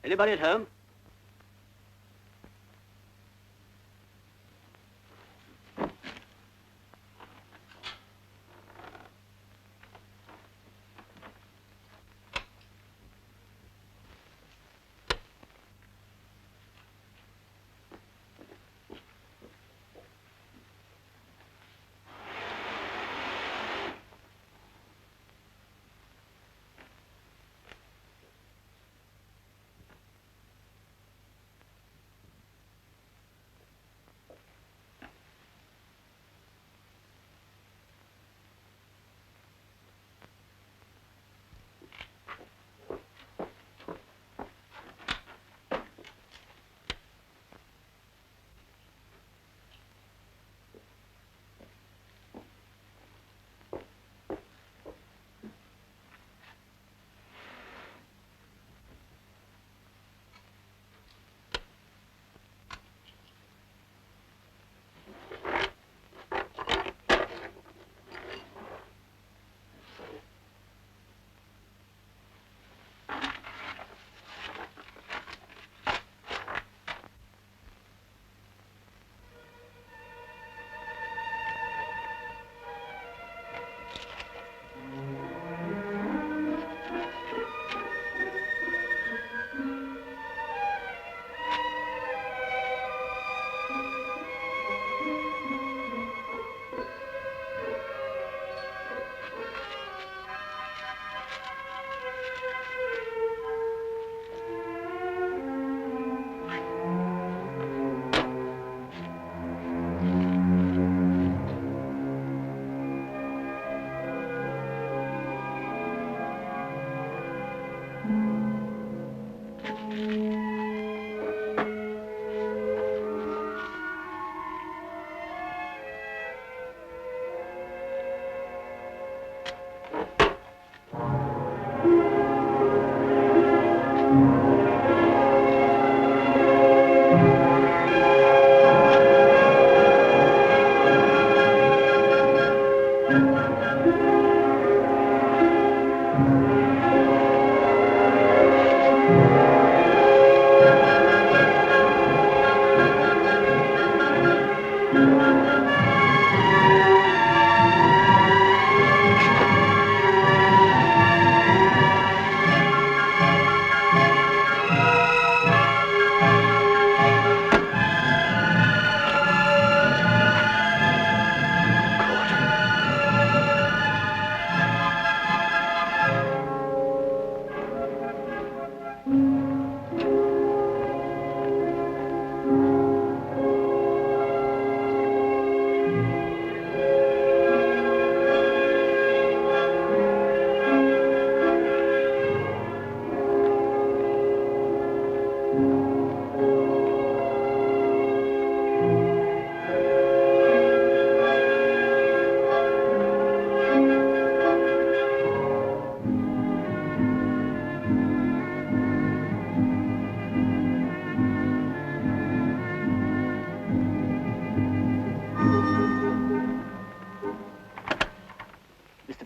Anybody at home?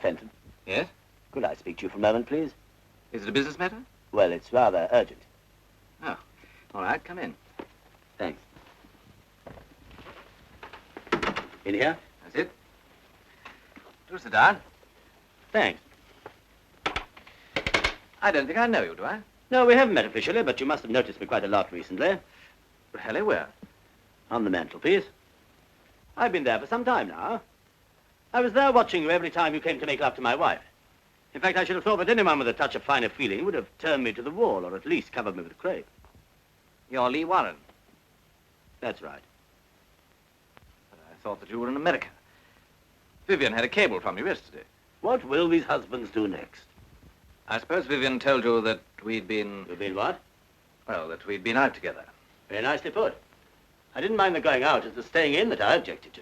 Fenton. Yes? Could I speak to you for a moment, please? Is it a business matter? Well, it's rather urgent. Oh, all right, come in. Thanks. In here? That's it. Do sit down. Thanks. I don't think I know you, do I? No, we haven't met officially, but you must have noticed me quite a lot recently. Really, where? On the mantelpiece. I've been there for some time now. I was there watching you every time you came to make love to my wife. In fact, I should have thought that anyone with a touch of finer feeling would have turned me to the wall, or at least covered me with crape. You're Lee Warren. That's right. But I thought that you were in America. Vivien had a cable from you yesterday. What will these husbands do next? I suppose Vivien told you that we'd been... You've been what? Well, that we'd been out together. Very nicely put. I didn't mind the going out. It's the staying in that I objected to.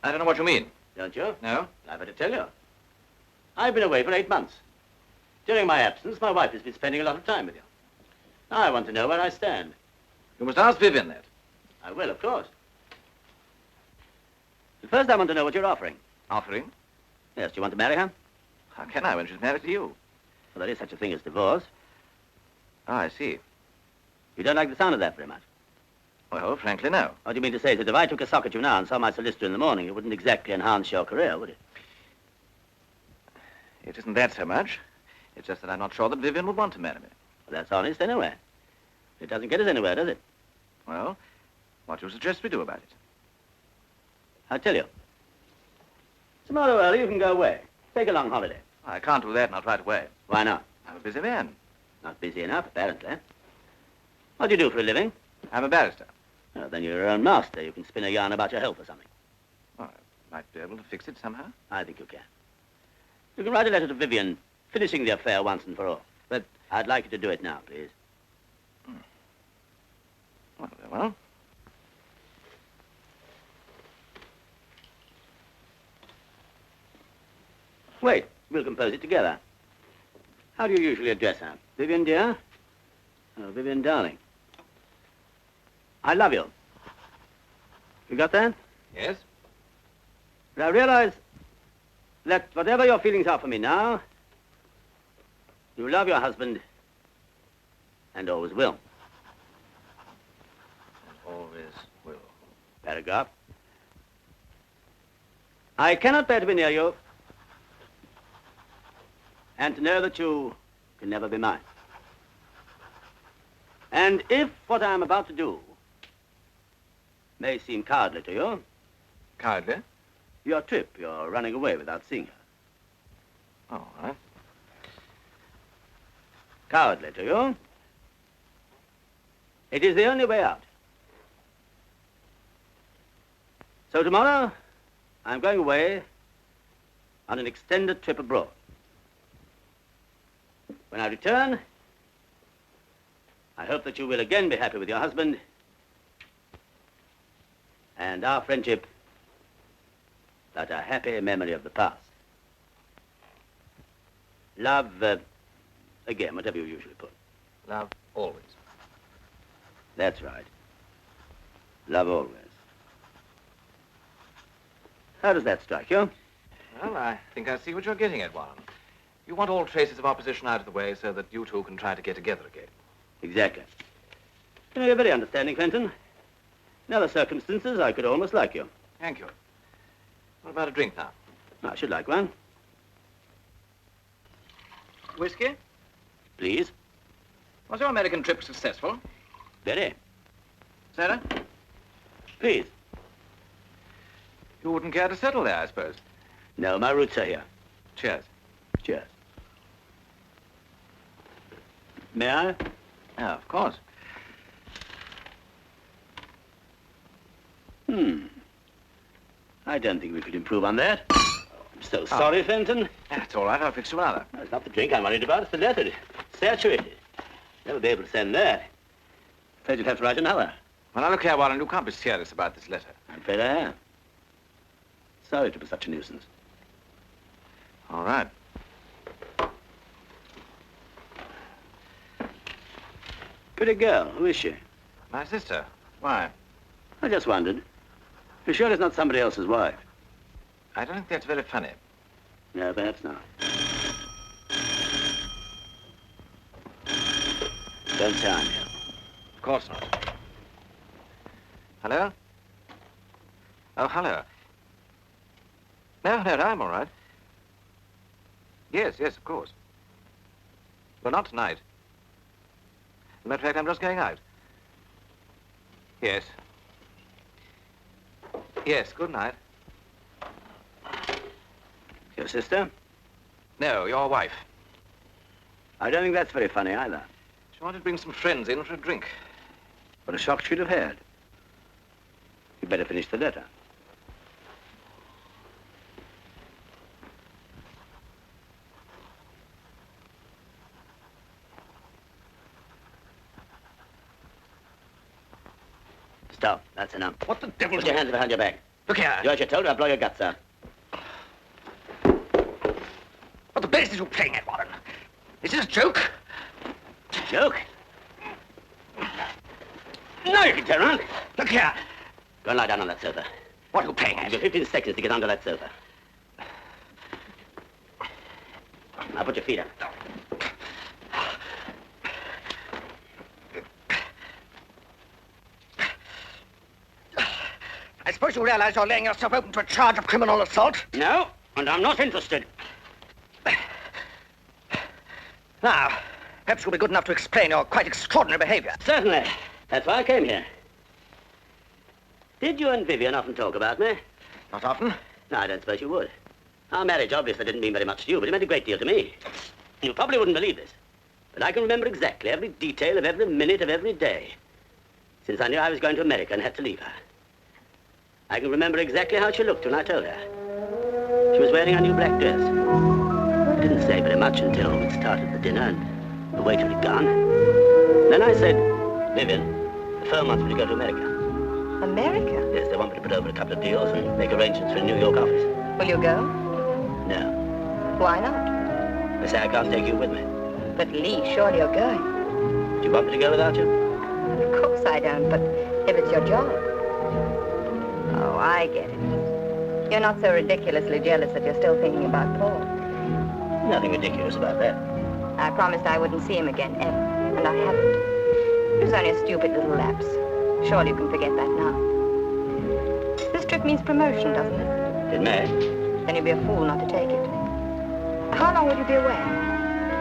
I don't know what you mean. Don't you? No? I've had to tell you. I've been away for 8 months. During my absence, my wife has been spending a lot of time with you. Now I want to know where I stand. You must ask Vivien that. I will, of course. But first, I want to know what you're offering. Offering? Yes, do you want to marry her? How can I when she's married to you? Well, there is such a thing as divorce. Oh, I see. You don't like the sound of that very much. Well, frankly, no. What do you mean to say is that if I took a sock at you now and saw my solicitor in the morning, it wouldn't exactly enhance your career, would it? It isn't that so much. It's just that I'm not sure that Vivien would want to marry me. Well, that's honest anyway. It doesn't get us anywhere, does it? Well, what do you suggest we do about it? I'll tell you. Tomorrow early, you can go away. Take a long holiday. I can't do that, not right away. Why not? I'm a busy man. Not busy enough, apparently. What do you do for a living? I'm a barrister. Well, then you're your own master. You can spin a yarn about your health or something. Well, I might be able to fix it somehow. I think you can. You can write a letter to Vivien, finishing the affair once and for all. But I'd like you to do it now, please. Well, very well. Wait, we'll compose it together. How do you usually address her? Vivien, dear? Oh, Vivien, darling. I love you. You got that? Yes? But I realize that whatever your feelings are for me now, you love your husband and always will. And always will. Paragraph. I cannot bear to be near you and to know that you can never be mine. And if what I am about to do may seem cowardly to you, Cowardly? your trip, you're running away without seeing her. All right. Cowardly to you, it is the only way out. So tomorrow, I'm going away on an extended trip abroad. When I return, I hope that you will again be happy with your husband and our friendship, but a happy memory of the past. Love, again, whatever you usually put. Love always. That's right. Love always. How does that strike you? Well, I think I see what you're getting at, Warren. You want all traces of opposition out of the way so that you two can try to get together again. Exactly. You know, you're very understanding, Fenton. In other circumstances, I could almost like you. Thank you. What about a drink now? I should like one. Whiskey? Please. Was your American trip successful? Very. Sarah? Please. You wouldn't care to settle there, I suppose. No, my roots are here. Cheers. Cheers. May I? Yeah, of course. I don't think we could improve on that. I'm so sorry, Fenton. That's all right. I'll fix you another. No, it's not the drink I'm worried about. It's the letter. It's saturated. Never be able to send that. Afraid you'd have to write another. Well, now, look here, Warren. You can't be serious about this letter. I'm afraid I am. Sorry to be such a nuisance. All right. Pretty girl. Who is she? My sister. Why? I just wondered. You're sure it's not somebody else's wife? I don't think that's very funny. No, perhaps not. Don't say I'm here. Of course not. Hello? Oh, hello. No, I'm all right. Yes, of course. Well, not tonight. As a matter of fact, I'm just going out. Yes. Yes, good night. Your sister? No, your wife. I don't think that's very funny either. She wanted to bring some friends in for a drink. What a shock she'd have had. You'd better finish the letter. Stop. That's enough. What the devil? Put your hands behind your back. Look here. Do as you're told, or I'll blow your guts out. What the blazes are you playing at, Warren? Is this a joke? Joke? No, you can turn around. Look here. Go and lie down on that sofa. What are you playing at? You've got 15 seconds to get under that sofa. Now put your feet up. I suppose you realize you're laying yourself open to a charge of criminal assault? No, and I'm not interested. Now, perhaps you'll be good enough to explain your quite extraordinary behavior. Certainly. That's why I came here. Did you and Vivien often talk about me? Not often. No, I don't suppose you would. Our marriage obviously didn't mean very much to you, but it meant a great deal to me. You probably wouldn't believe this, but I can remember exactly every detail of every minute of every day, since I knew I was going to America and had to leave her. I can remember exactly how she looked when I told her. She was wearing a new black dress. I didn't say very much until we'd started the dinner and the waiter had gone. Then I said, Vivien, the firm wants me to go to America. America? Yes, they want me to put over a couple of deals and make arrangements for a New York office. Will you go? No. Why not? They say I can't take you with me. But Lee, surely you're going. Do you want me to go without you? Of course I don't, but if it's your job. Oh, I get it. You're not so ridiculously jealous that you're still thinking about Paul. Nothing ridiculous about that. I promised I wouldn't see him again, ever, and I haven't. It was only a stupid little lapse. Surely you can forget that now. This trip means promotion, doesn't it? It may. Then you'd be a fool not to take it. How long will you be away?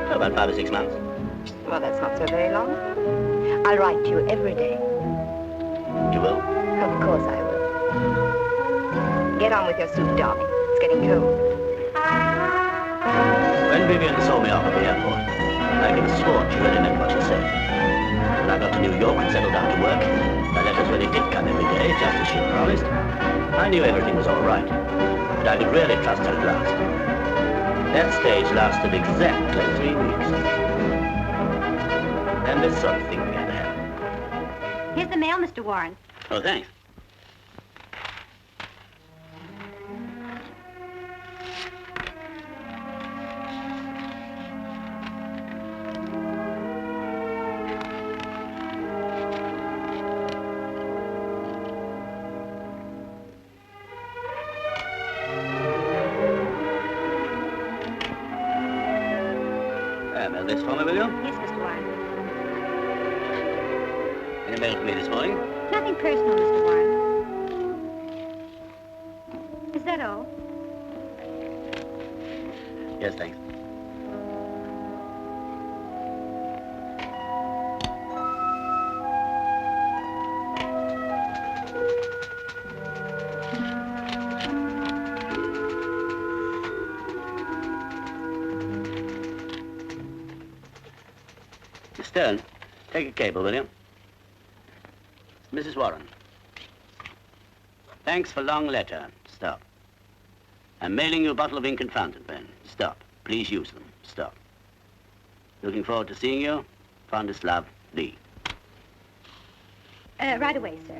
Oh, about 5 or 6 months. Well, that's not so very long. I'll write to you every day. You will? Of course I will. Get on with your soup, darling. It's getting cold. When Vivien saw me off at the airport, I could have sworn she really meant what she said. When I got to New York and settled down to work, the letters really did come every day, just as she'd promised. I knew everything was all right, but I could really trust her at last. That stage lasted exactly 3 weeks. And this sort of thing began to happen. Here's the mail, Mr. Warren. Oh, thanks. This for me, will you? Yes, Mr. Warren. Any mail for me this morning? Nothing personal, Mr. Warren. Is that all? Yes, thanks. Stern, take a cable, will you? Mrs. Warren. Thanks for long letter. Stop. I'm mailing you a bottle of ink and fountain pen. Stop. Please use them. Stop. Looking forward to seeing you. Fondest love, Lee. Right away, sir.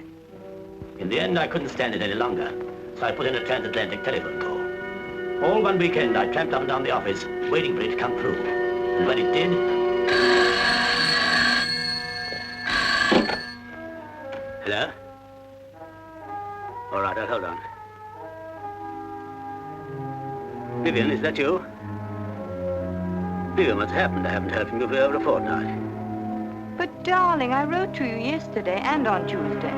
In the end, I couldn't stand it any longer, so I put in a transatlantic telephone call. All one weekend, I tramped up and down the office, waiting for it to come through. And when it did... Hello? All right, I'll hold on. Vivien, is that you? Vivien, what's happened? I haven't heard from you for over a fortnight. But, darling, I wrote to you yesterday and on Tuesday.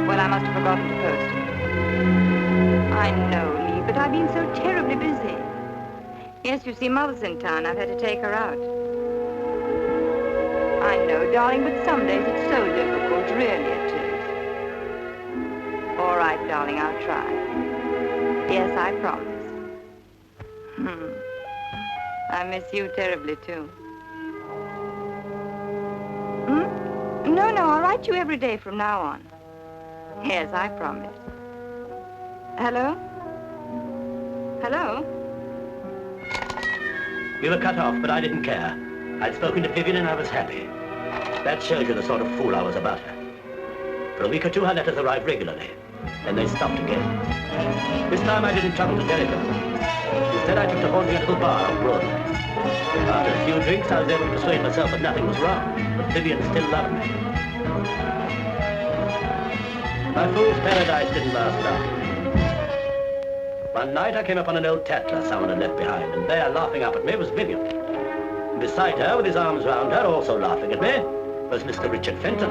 Well, I must have forgotten to post it. I know, Lee, but I've been so terribly busy. Yes, you see, Mother's in town. I've had to take her out. I know, darling, but some days it's so difficult. Really it is. All right, darling, I'll try. Yes, I promise. I miss you terribly, too. No, I'll write you every day from now on. Yes, I promise. Hello? Hello? We were cut off, but I didn't care. I'd spoken to Vivien and I was happy. That shows you the sort of fool I was about her. For a week or two, her letters arrived regularly. Then they stopped again. This time I didn't travel to Jericho. Instead, I took to haunting a little bar on Broadway. After a few drinks, I was able to persuade myself that nothing was wrong, but Vivien still loved me. My fool's paradise didn't last long. One night, I came upon an old tattler someone had left behind, and there, laughing up at me, was Vivien. And beside her, with his arms round her, also laughing at me, was Mr. Richard Fenton.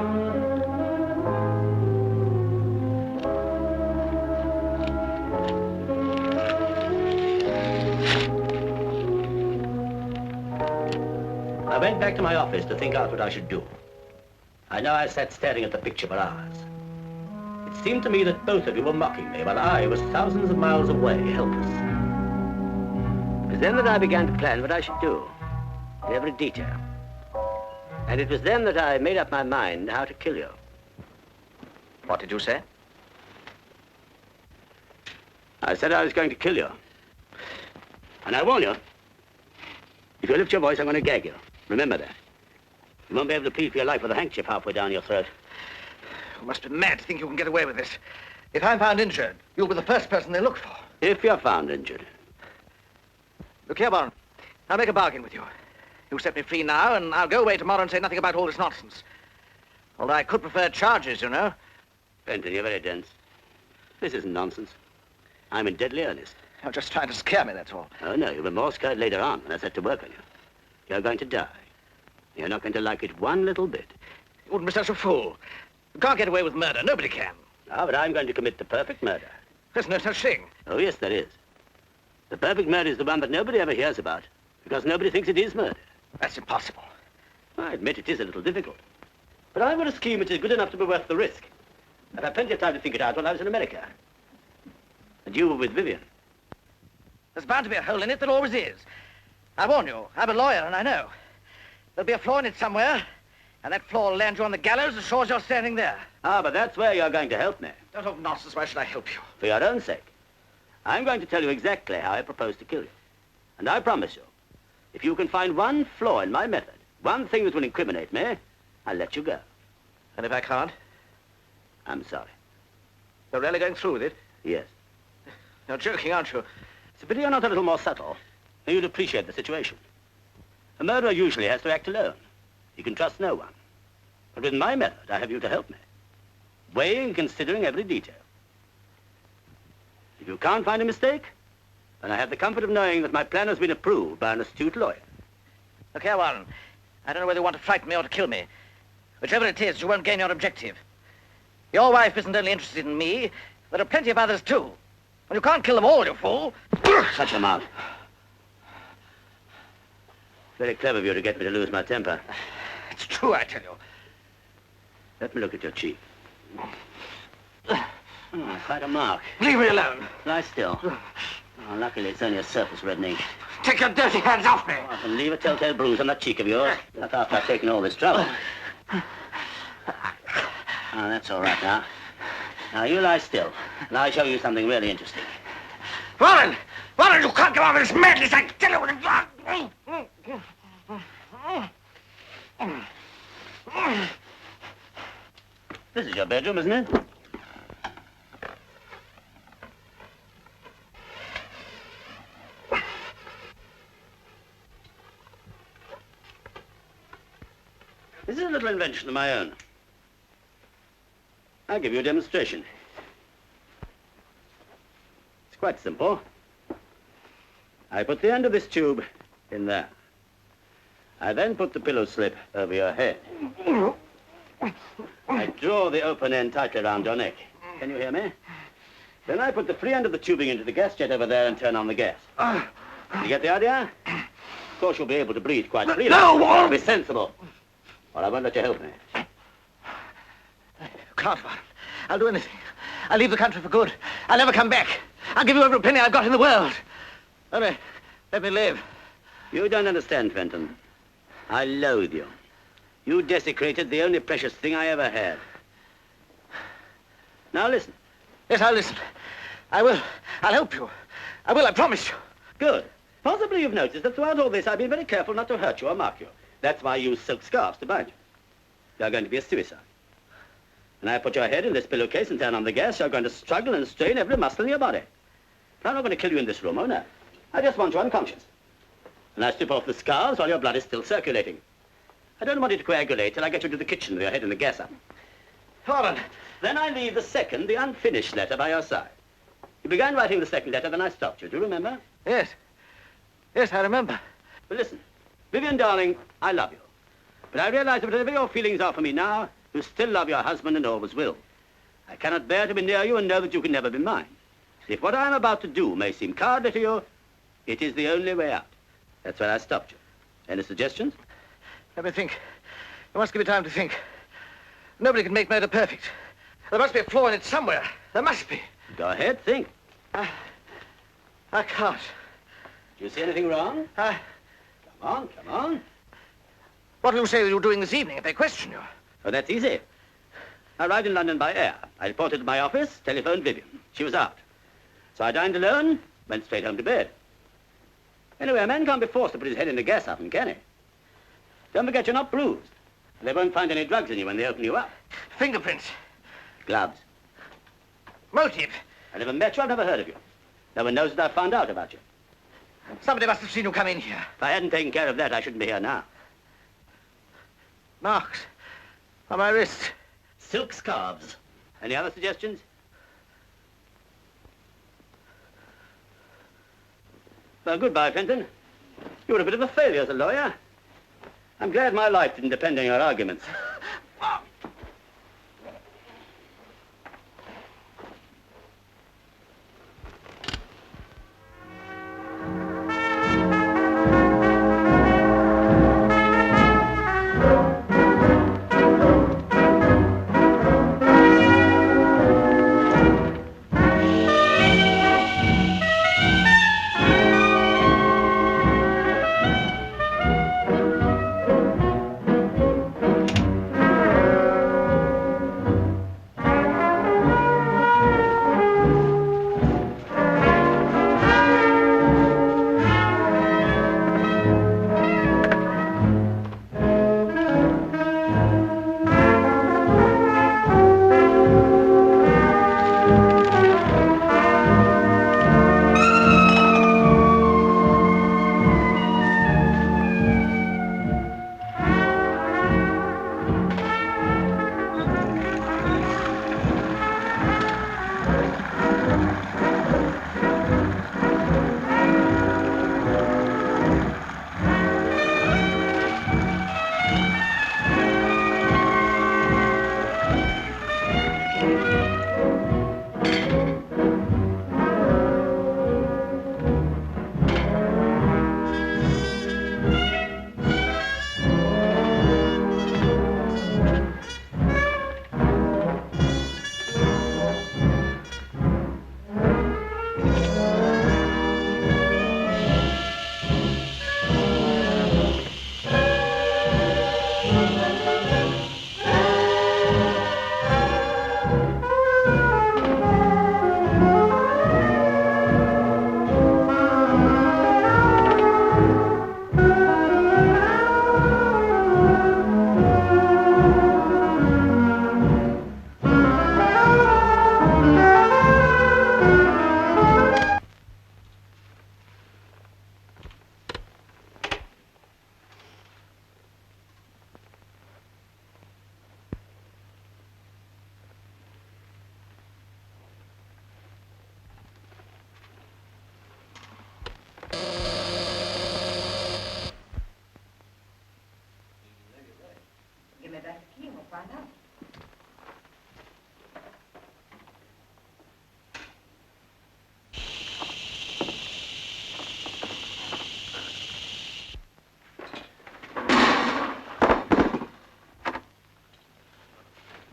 I went back to my office to think out what I should do. I know I sat staring at the picture for hours. It seemed to me that both of you were mocking me, while I was thousands of miles away, helpless. It was then that I began to plan what I should do, in every detail. And it was then that I made up my mind how to kill you. What did you say? I said I was going to kill you. And I warn you, if you lift your voice, I'm going to gag you. Remember that. You won't be able to plead for your life with a handkerchief halfway down your throat. You must be mad to think you can get away with this. If I'm found injured, you'll be the first person they look for. If you're found injured. Look here, Warren. I'll make a bargain with you. You set me free now, and I'll go away tomorrow and say nothing about all this nonsense. Although I could prefer charges, you know. Fenton, you're very dense. This isn't nonsense. I'm in deadly earnest. You're just trying to scare me, that's all. Oh, no, you'll be more scared later on when I set to work on you. You're going to die. You're not going to like it one little bit. You wouldn't be such a fool. You can't get away with murder. Nobody can. Ah, but I'm going to commit the perfect murder. There's no such thing. Oh, yes, there is. The perfect murder is the one that nobody ever hears about, because nobody thinks it is murder. That's impossible. I admit it is a little difficult. But I've got a scheme which is good enough to be worth the risk. I've had plenty of time to think it out while I was in America. And you were with Vivien. There's bound to be a hole in it. There always is. I warn you, I'm a lawyer and I know. There'll be a flaw in it somewhere, and that flaw will land you on the gallows as sure as you're standing there. Ah, but that's where you're going to help me. Don't talk nonsense. Why should I help you? For your own sake. I'm going to tell you exactly how I propose to kill you. And I promise you, if you can find one flaw in my method, one thing that will incriminate me, I'll let you go. And if I can't? I'm sorry. You're really going through with it? Yes. You're joking, aren't you? It's a pity you're not a little more subtle, and you'd appreciate the situation. A murderer usually has to act alone. He can trust no one. But with my method, I have you to help me, weighing and considering every detail. If you can't find a mistake, then I have the comfort of knowing that my plan has been approved by an astute lawyer. Look here, Warren. I don't know whether you want to frighten me or to kill me. Whichever it is, you won't gain your objective. Your wife isn't only interested in me. There are plenty of others, too. And you can't kill them all, you fool. Shut your mouth. Very clever of you to get me to lose my temper. It's true, I tell you. Let me look at your cheek. Oh, quite a mark. Leave me alone. Lie still. Oh, luckily, it's only a surface reddening. Take your dirty hands off me. Oh, and leave a telltale bruise on that cheek of yours. Not after I've taken all this trouble. Oh, that's all right now. Now, you lie still, and I'll show you something really interesting. Warren! Warren, you can't go on with this madness, I tell you. This is your bedroom, isn't it? This is a little invention of my own. I'll give you a demonstration. It's quite simple. I put the end of this tube in there. I then put the pillow slip over your head. I draw the open end tightly around your neck. Can you hear me? Then I put the free end of the tubing into the gas jet over there and turn on the gas. You get the idea? Of course, you'll be able to breathe quite freely. No, Warren! Be sensible. Or I won't let you help me. Can't, Warren. I'll do anything. I'll leave the country for good. I'll never come back. I'll give you every penny I've got in the world. Only, let me live. You don't understand, Fenton. I loathe you. You desecrated the only precious thing I ever had. Now listen. Yes, I'll listen. I will. I'll help you. I will, I promise you. Good. Possibly you've noticed that throughout all this I've been very careful not to hurt you or mark you. That's why I use silk scarves to bind you. You're going to be a suicide. When I put your head in this pillowcase and turn on the gas, you're going to struggle and strain every muscle in your body. I'm not going to kill you in this room, oh no. I just want you unconscious. And I strip off the scarves while your blood is still circulating. I don't want you to coagulate till I get you to the kitchen with your head in the gas oven. Warren. Then I leave the second, the unfinished letter by your side. You began writing the second letter, then I stopped you. Do you remember? Yes. Yes, I remember. Well, listen. Vivien, darling, I love you. But I realize that whatever your feelings are for me now, you still love your husband and always will. I cannot bear to be near you and know that you can never be mine. If what I am about to do may seem cowardly to you, it is the only way out. That's where I stopped you. Any suggestions? Let me think. You must give me time to think. Nobody can make murder perfect. There must be a flaw in it somewhere. There must be. Go ahead, think. I can't. Do you see anything wrong? Come on, come on. What will you say you're doing this evening if they question you? Oh, that's easy. I arrived in London by air. I reported to my office, telephoned Vivien. She was out. So I dined alone, went straight home to bed. Anyway, a man can't be forced to put his head in the gas oven, can he? Don't forget you're not bruised. They won't find any drugs in you when they open you up. Fingerprints. Gloves. Motive. I never met you, I've never heard of you. No one knows that I've found out about you. Somebody must have seen you come in here. If I hadn't taken care of that, I shouldn't be here now. Marks on my wrist. Silk scarves. Any other suggestions? Well, goodbye, Fenton. You were a bit of a failure as a lawyer. I'm glad my life didn't depend on your arguments.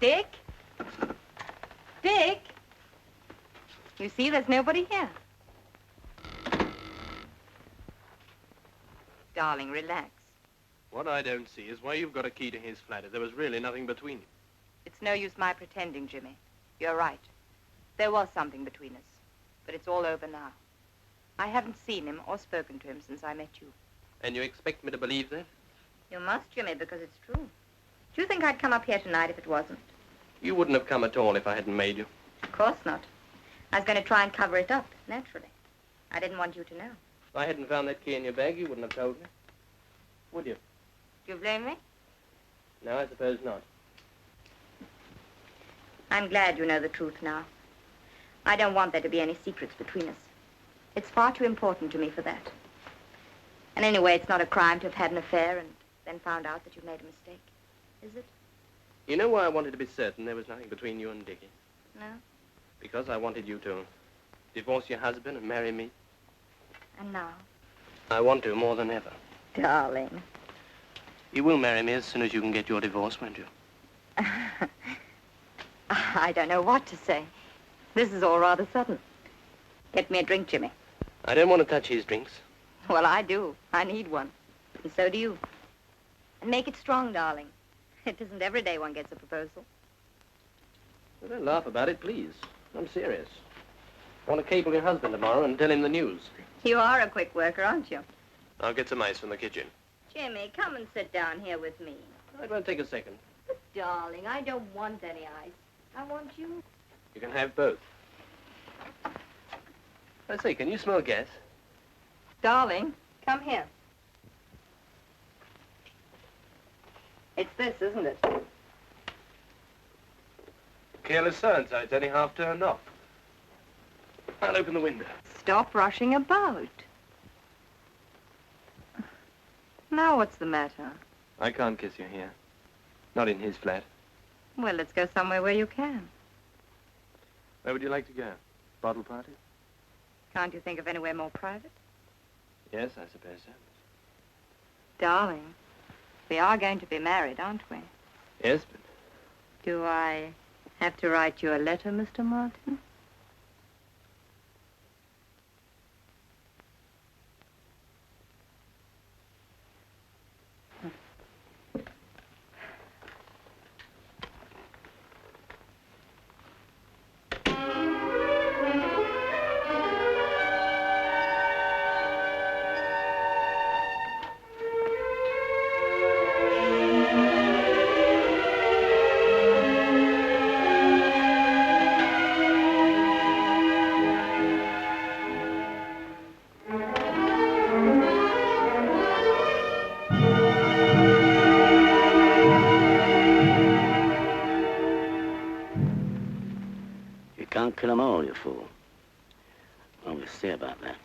Dick? Dick? You see, there's nobody here. Darling, relax. What I don't see is why you've got a key to his flat if there was really nothing between you. It's no use my pretending, Jimmy. You're right. There was something between us, but it's all over now. I haven't seen him or spoken to him since I met you. And you expect me to believe that? You must, Jimmy, because it's true. Do you think I'd come up here tonight if it wasn't? You wouldn't have come at all if I hadn't made you. Of course not. I was going to try and cover it up, naturally. I didn't want you to know. If I hadn't found that key in your bag, you wouldn't have told me. Would you? Do you blame me? No, I suppose not. I'm glad you know the truth now. I don't want there to be any secrets between us. It's far too important to me for that. And anyway, it's not a crime to have had an affair and then found out that you've made a mistake, is it? You know why I wanted to be certain there was nothing between you and Dickie? No? Because I wanted you to divorce your husband and marry me. And now? I want to more than ever. Darling. You will marry me as soon as you can get your divorce, won't you? I don't know what to say. This is all rather sudden. Get me a drink, Jimmy. I don't want to touch his drinks. Well, I do. I need one. And so do you. And make it strong, darling. It isn't every day one gets a proposal. Well, don't laugh about it, please. I'm serious. I want to cable your husband tomorrow and tell him the news. You are a quick worker, aren't you? I'll get some ice from the kitchen. Jimmy, come and sit down here with me. It won't take a second. But, darling, I don't want any ice. I want you. You can have both. I say, can you smell gas? Darling, come here. It's this, isn't it? Careless so-and-so. It's only half turned off. I'll open the window. Stop rushing about. Now what's the matter? I can't kiss you here. Not in his flat. Well, let's go somewhere where you can. Where would you like to go? Bottle party? Can't you think of anywhere more private? Yes, I suppose so. Darling, we are going to be married, aren't we? Yes, but... Do I have to write you a letter, Mr. Martin? Kill them all, you fool. Well, we'll see about that.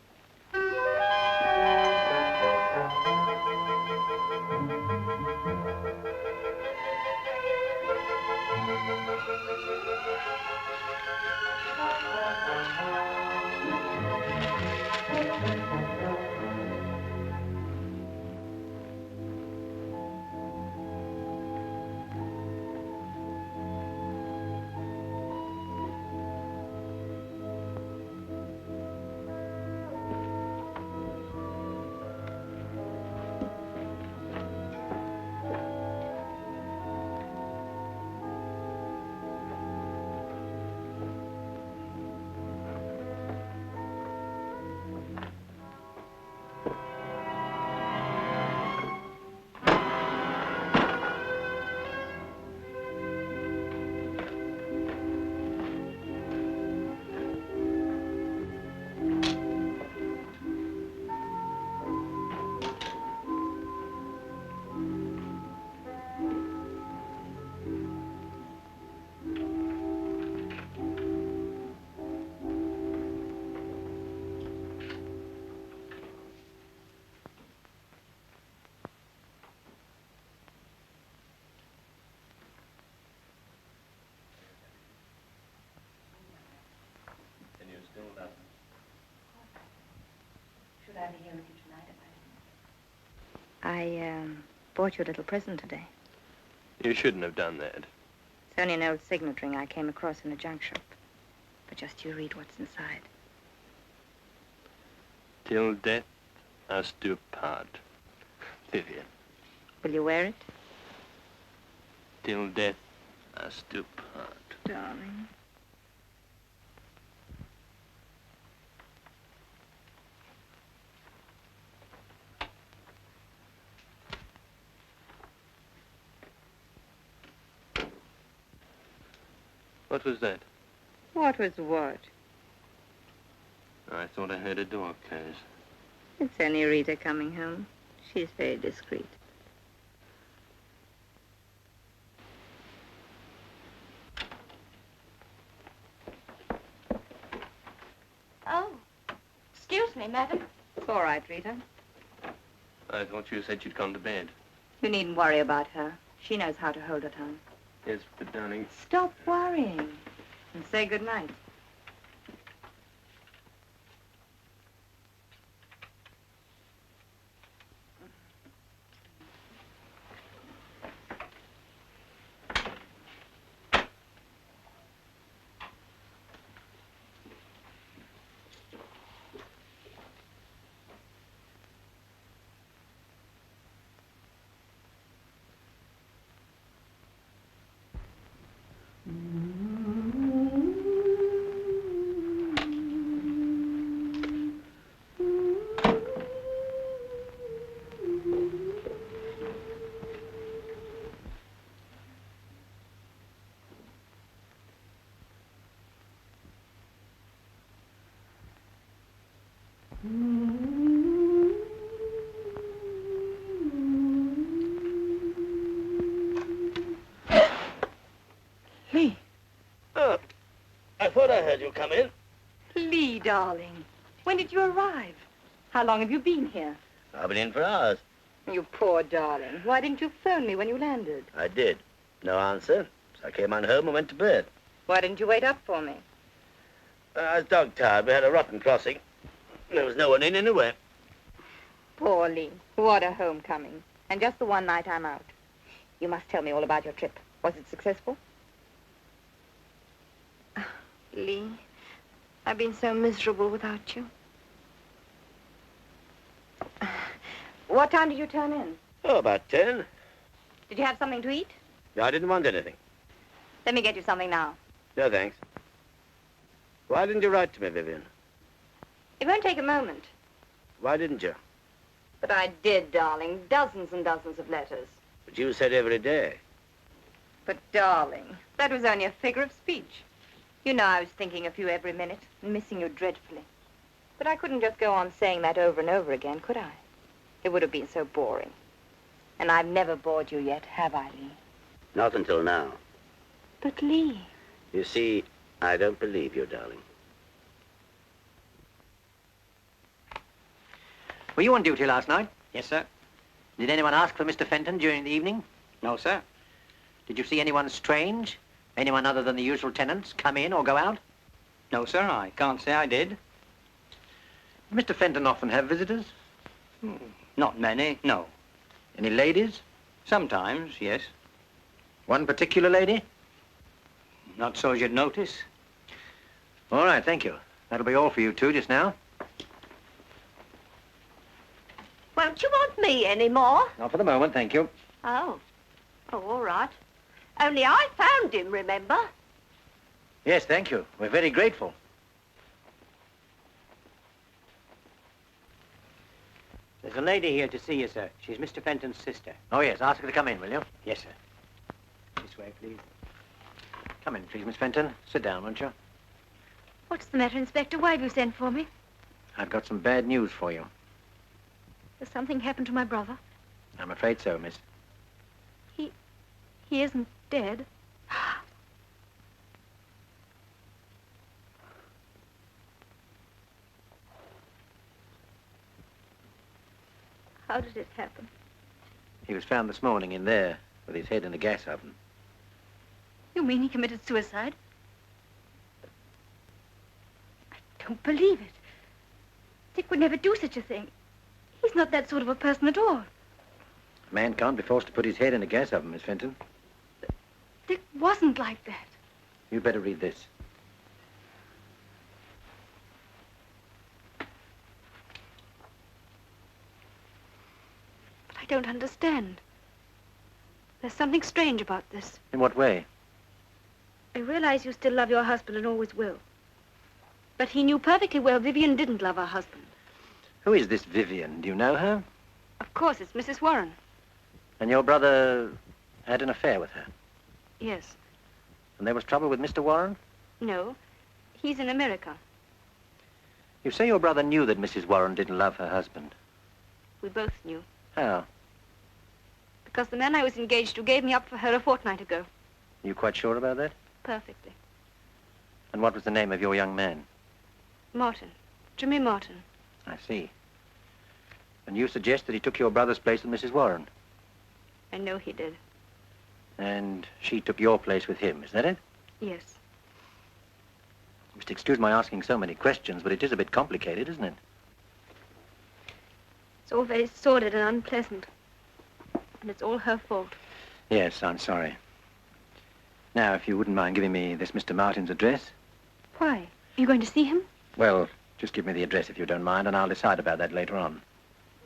Should I be here with you tonight if I bought you a little present today. You shouldn't have done that. It's only an old signet ring I came across in a junk shop. But just you read what's inside. Till death us do part. Vivien. Will you wear it? Till death us do part. Darling. What was that? What was what? I thought I heard a door close. It's only Rita coming home. She's very discreet. Oh, excuse me, madam. It's all right, Rita. I thought you said you'd gone to bed. You needn't worry about her. She knows how to hold her tongue. Yes, but darling, Stop worrying and say good night. Lee. Oh, I thought I heard you come in. Lee, darling. When did you arrive? How long have you been here? I've been in for hours. You poor darling. Why didn't you phone me when you landed? I did. No answer. So I came on home and went to bed. Why didn't you wait up for me? I was dog-tired. We had a rotten crossing. There was no one in anyway. Poor Lee. What a homecoming. And just the one night I'm out. You must tell me all about your trip. Was it successful? Lee, I've been so miserable without you. What time did you turn in? Oh, about 10. Did you have something to eat? No, I didn't want anything. Let me get you something now. No, thanks. Why didn't you write to me, Vivien? It won't take a moment. Why didn't you? But I did, darling. Dozens and dozens of letters. But you said every day. But, darling, that was only a figure of speech. You know I was thinking of you every minute and missing you dreadfully. But I couldn't just go on saying that over and over again, could I? It would have been so boring. And I've never bored you yet, have I, Lee? Not until now. But, Lee... You see, I don't believe you, darling. Were you on duty last night? Yes, sir. Did anyone ask for Mr. Fenton during the evening? No, sir. Did you see anyone strange? Anyone other than the usual tenants come in or go out? No, sir, I can't say I did. Did Mr. Fenton often have visitors? Not many, no. Any ladies? Sometimes, yes. One particular lady? Not so as you'd notice. All right, thank you. That'll be all for you two just now. Won't you want me anymore? Not for the moment, thank you. Oh. Oh, all right. Only I found him, remember? Yes, thank you. We're very grateful. There's a lady here to see you, sir. She's Mr. Fenton's sister. Oh, yes, ask her to come in, will you? Yes, sir. This way, please. Come in, please, Miss Fenton. Sit down, won't you? What's the matter, Inspector? Why have you sent for me? I've got some bad news for you. Has something happened to my brother? I'm afraid so, miss. He isn't dead. How did it happen? He was found this morning in there with his head in a gas oven. You mean he committed suicide? I don't believe it. Dick would never do such a thing. He's not that sort of a person at all. A man can't be forced to put his head in a gas oven, Miss Fenton. Dick wasn't like that. You'd better read this. But I don't understand. There's something strange about this. In what way? I realize you still love your husband and always will. But he knew perfectly well Vivien didn't love her husband. Who is this Vivien? Do you know her? Of course, it's Mrs. Warren. And your brother had an affair with her? Yes. And there was trouble with Mr. Warren? No. He's in America. You say your brother knew that Mrs. Warren didn't love her husband. We both knew. How? Because the man I was engaged to gave me up for her a fortnight ago. Are you quite sure about that? Perfectly. And what was the name of your young man? Martin. Jimmy Martin. I see. And you suggest that he took your brother's place with Mrs. Warren? I know he did. And she took your place with him, is that it? Yes. You must excuse my asking so many questions, but it is a bit complicated, isn't it? It's all very sordid and unpleasant. And it's all her fault. Yes, I'm sorry. Now, if you wouldn't mind giving me this Mr. Martin's address. Why? Are you going to see him? Well, just give me the address if you don't mind, and I'll decide about that later on.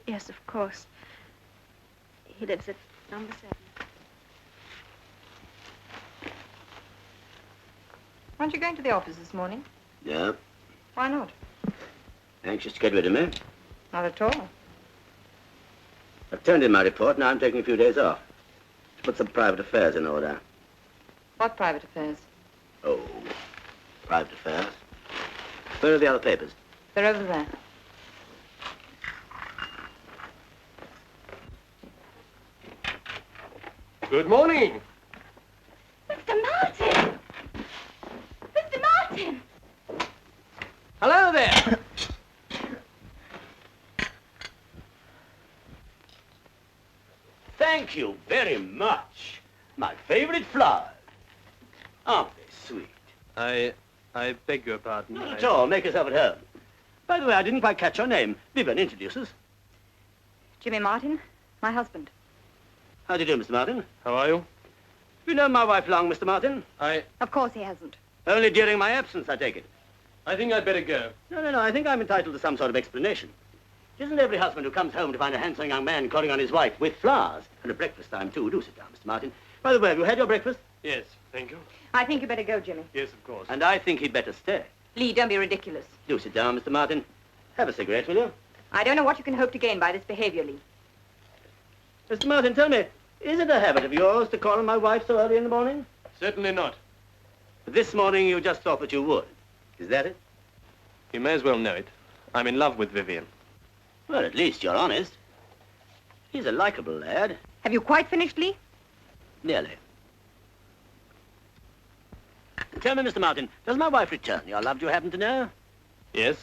Yes, of course. He lives at number 7. Aren't you going to the office this morning? Yeah. Why not? Anxious to get rid of me? Not at all. I've turned in my report, now I'm taking a few days off. To put some private affairs in order. What private affairs? Oh, private affairs. Where are the other papers? They're over there. Good morning. Mr. Martin! Mr. Martin! Hello there. Thank you very much. My favorite flowers. Aren't they sweet? I beg your pardon. Not at all. Make yourself at home. By the way, I didn't quite catch your name. Vivien, introduce us. Jimmy Martin, my husband. How do you do, Mr. Martin? How are you? Have you known my wife long, Mr. Martin? Of course he hasn't. Only during my absence, I take it. I think I'd better go. No. I think I'm entitled to some sort of explanation. Isn't every husband who comes home to find a handsome young man calling on his wife with flowers, and at breakfast time, too? Do sit down, Mr. Martin. By the way, have you had your breakfast? Yes, thank you. I think you better go, Jimmy. Yes, of course. And I think he'd better stay. Lee, don't be ridiculous. Do sit down, Mr. Martin. Have a cigarette, will you? I don't know what you can hope to gain by this behavior, Lee. Mr. Martin, tell me, is it a habit of yours to call on my wife so early in the morning? Certainly not. This morning you just thought that you would. Is that it? You may as well know it. I'm in love with Vivien. Well, at least you're honest. He's a likable lad. Have you quite finished, Lee? Nearly. Tell me, Mr. Martin, does my wife return your love, do you happen to know? Yes,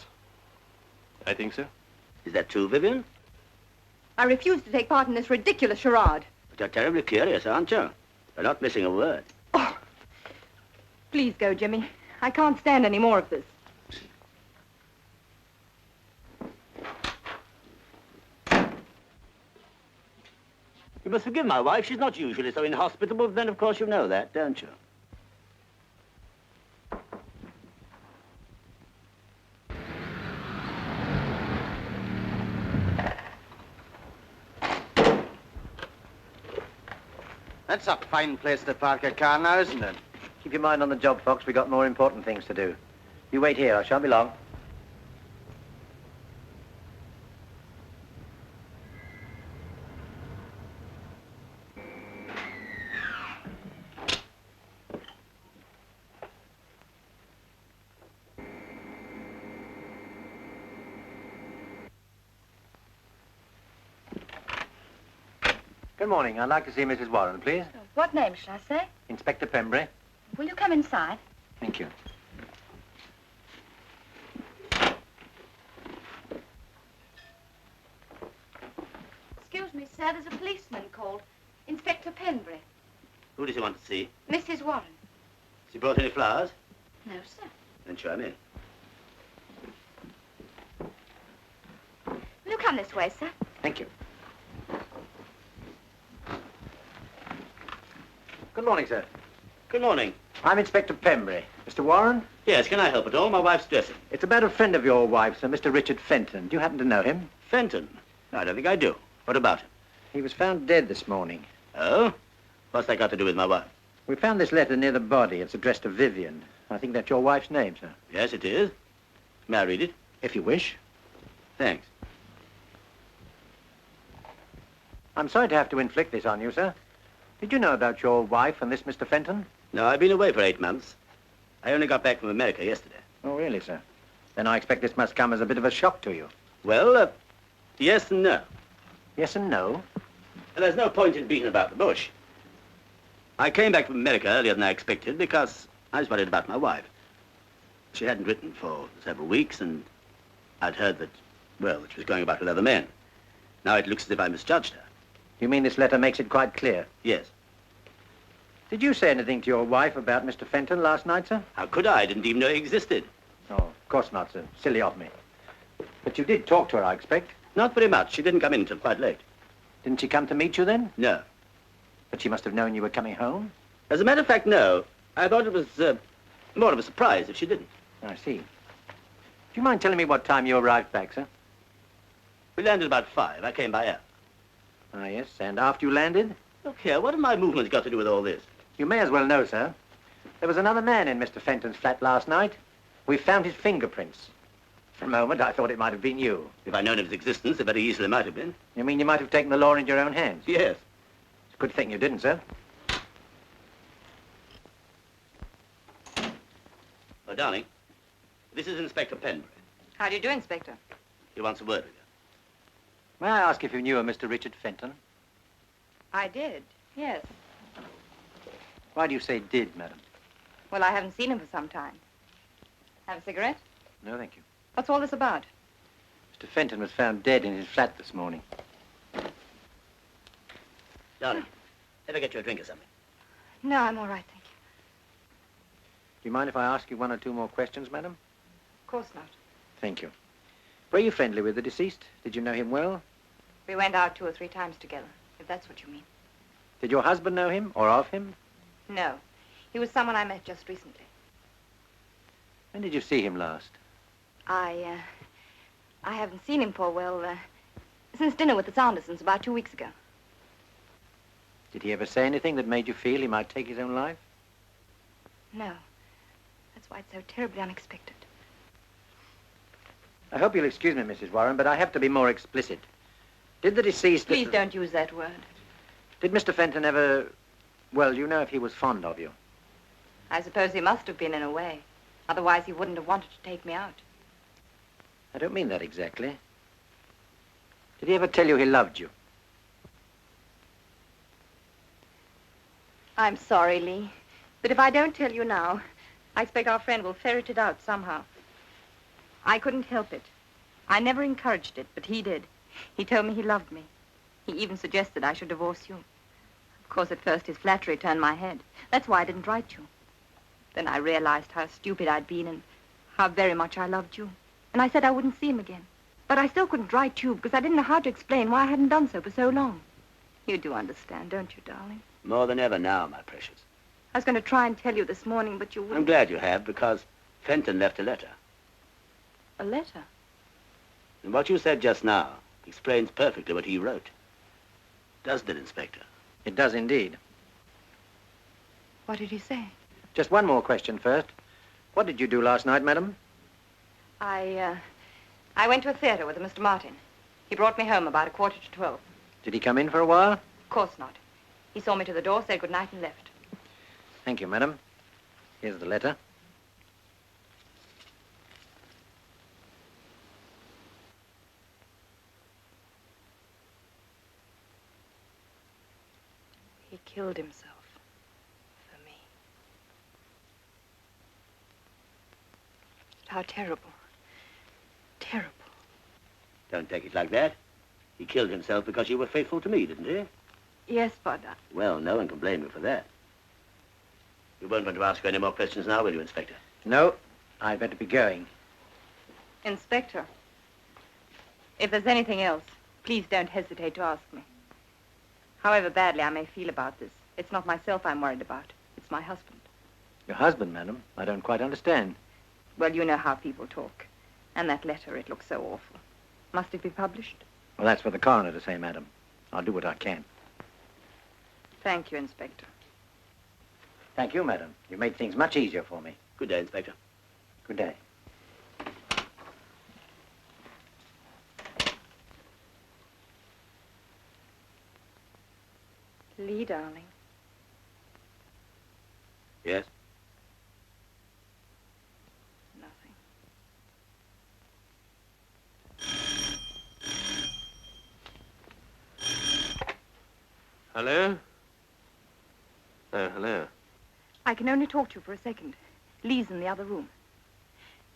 I think so. Is that true, Vivien? I refuse to take part in this ridiculous charade. But you're terribly curious, aren't you? You're not missing a word. Oh, please go, Jimmy. I can't stand any more of this. You must forgive my wife. She's not usually so inhospitable. Then, of course, you know that, don't you? That's a fine place to park a car now, isn't it? Keep your mind on the job, Fox. We got more important things to do. You wait here. I shan't be long. Good morning. I'd like to see Mrs. Warren, please. What name shall I say? Inspector Pembury. Will you come inside? Thank you. Excuse me, sir, there's a policeman called. Inspector Pembury. Who does he want to see? Mrs. Warren. Has he brought any flowers? No, sir. Then show him in. Will you come this way, sir? Thank you. Good morning, sir. Good morning. I'm Inspector Pembury. Mr. Warren? Yes, can I help at all? My wife's dressing. It's about a friend of your wife, Sir, Mr. Richard Fenton. Do you happen to know him? Fenton? No, I don't think I do. What about him? He was found dead this morning. Oh? What's that got to do with my wife? We found this letter near the body. It's addressed to Vivien. I think that's your wife's name, sir. Yes, it is. May I read it? If you wish. Thanks. I'm sorry to have to inflict this on you, sir. Did you know about your wife and this Mr. Fenton? No, I've been away for 8 months. I only got back from America yesterday. Oh, really, sir? Then I expect this must come as a bit of a shock to you. Well, yes and no. Yes and no? And there's no point in beating about the bush. I came back from America earlier than I expected because I was worried about my wife. She hadn't written for several weeks, and I'd heard that, well, that she was going about with other men. Now it looks as if I misjudged her. You mean this letter makes it quite clear? Yes. Did you say anything to your wife about Mr. Fenton last night, sir? How could I? I didn't even know he existed. Oh, of course not, sir. Silly of me. But you did talk to her, I expect. Not very much. She didn't come in until quite late. Didn't she come to meet you then? No. But she must have known you were coming home. As a matter of fact, no. I thought it was more of a surprise if she didn't. I see. Do you mind telling me what time you arrived back, sir? We landed about 5. I came by air. Ah, yes. And after you landed? Look here, what have my movements got to do with all this? You may as well know, sir. There was another man in Mr. Fenton's flat last night. We found his fingerprints. For a moment, I thought it might have been you. If I'd known of his existence, it very easily might have been. You mean you might have taken the law into your own hands? Yes. It's a good thing you didn't, sir. Oh, darling, this is Inspector Pembury. How do you do, Inspector? He wants a word with you. May I ask if you knew a Mr. Richard Fenton? I did, yes. Why do you say did, madam? Well, I haven't seen him for some time. Have a cigarette? No, thank you. What's all this about? Mr. Fenton was found dead in his flat this morning. Darling, ever get you a drink or something? No, I'm all right, thank you. Do you mind if I ask you 1 or 2 more questions, madam? Of course not. Thank you. Were you friendly with the deceased? Did you know him well? We went out 2 or 3 times together, if that's what you mean. Did your husband know him or of him? No. He was someone I met just recently. When did you see him last? I haven't seen him for, well, since dinner with the Sandersons about 2 weeks ago. Did he ever say anything that made you feel he might take his own life? No. That's why it's so terribly unexpected. I hope you'll excuse me, Mrs. Warren, but I have to be more explicit. Did the deceased... Please don't use that word. Did Mr. Fenton ever... Well, you know if he was fond of you? I suppose he must have been in a way. Otherwise, he wouldn't have wanted to take me out. I don't mean that exactly. Did he ever tell you he loved you? I'm sorry, Lee. But if I don't tell you now, I expect our friend will ferret it out somehow. I couldn't help it. I never encouraged it, but he did. He told me he loved me. He even suggested I should divorce you. Of course, at first his flattery turned my head. That's why I didn't write you. Then I realized how stupid I'd been and how very much I loved you. And I said I wouldn't see him again. But I still couldn't write you because I didn't know how to explain why I hadn't done so for so long. You do understand, don't you, darling? More than ever now, my precious. I was going to try and tell you this morning, but you wouldn't. I'm glad you have, because Fenton left a letter. A letter? And what you said just now explains perfectly what he wrote. Doesn't it, Inspector? It does indeed. What did he say? Just 1 more question first. What did you do last night, madam? I went to a theater with Mr. Martin. He brought me home about 11:45. Did he come in for a while? Of course not. He saw me to the door, said good night, and left. Thank you, madam. Here's the letter. He killed himself for me. How terrible. Terrible. Don't take it like that. He killed himself because you were faithful to me, didn't he? Yes, but... Well, no one can blame you for that. You won't want to ask her any more questions now, will you, Inspector? No, I'd better be going. Inspector, if there's anything else, please don't hesitate to ask me. However badly I may feel about this, it's not myself I'm worried about. It's my husband. Your husband, madam? I don't quite understand. Well, you know how people talk. And that letter, it looks so awful. Must it be published? Well, that's for the coroner to say, madam. I'll do what I can. Thank you, Inspector. Thank you, madam. You made things much easier for me. Good day, Inspector. Good day. Lee, darling. Yes? Nothing. Hello? Oh, hello. I can only talk to you for a second. Lee's in the other room.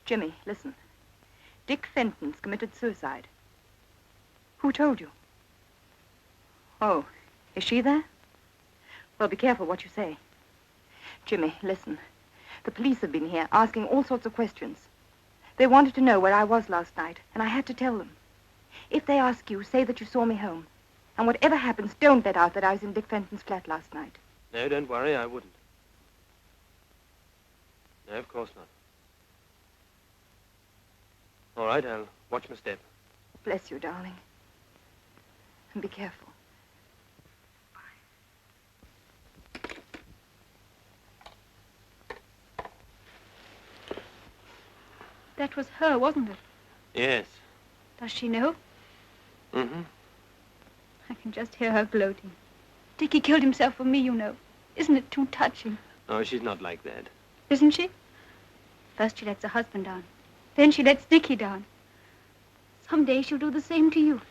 Jimmy, listen. Dick Fenton's committed suicide. Who told you? Oh, is she there? Well, be careful what you say. Jimmy, listen. The police have been here asking all sorts of questions. They wanted to know where I was last night, and I had to tell them. If they ask you, say that you saw me home. And whatever happens, don't let out that I was in Dick Fenton's flat last night. No, don't worry, I wouldn't. No, of course not. All right, I'll watch my step. Bless you, darling. And be careful. That was her, wasn't it? Yes. Does she know? Mm-hmm. I can just hear her gloating. Dickie killed himself for me, you know. Isn't it too touching? Oh, she's not like that. Isn't she? First she lets her husband down. Then she lets Dickie down. Someday she'll do the same to you.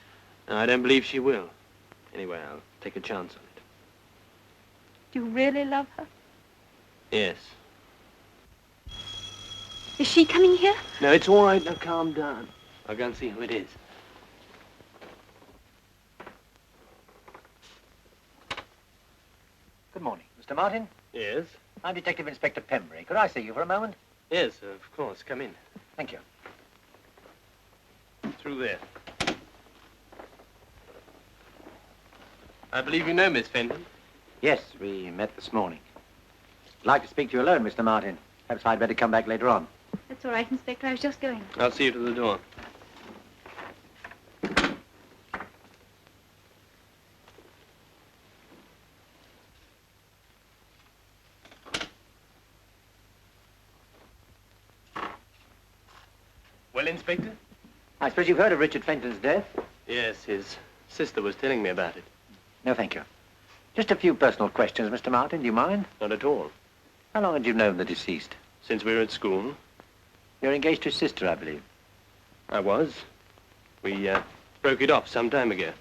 No, I don't believe she will. Anyway, I'll take a chance on it. Do you really love her? Yes. Is she coming here? No, it's all right. Now, calm down. I'll go and see who it is. Good morning. Mr. Martin? Yes? I'm Detective Inspector Pembury. Could I see you for a moment? Yes, of course. Come in. Thank you. Through there. I believe you know Miss Fenton. Yes, we met this morning. I'd like to speak to you alone, Mr. Martin. Perhaps I'd better come back later on. That's all right, Inspector. I was just going. I'll see you to the door. Well, Inspector? I suppose you've heard of Richard Fenton's death? Yes, his sister was telling me about it. No, thank you. Just a few personal questions, Mr. Martin. Do you mind? Not at all. How long had you known the deceased? Since we were at school. You're engaged to his sister, I believe. I was. We broke it off some time ago.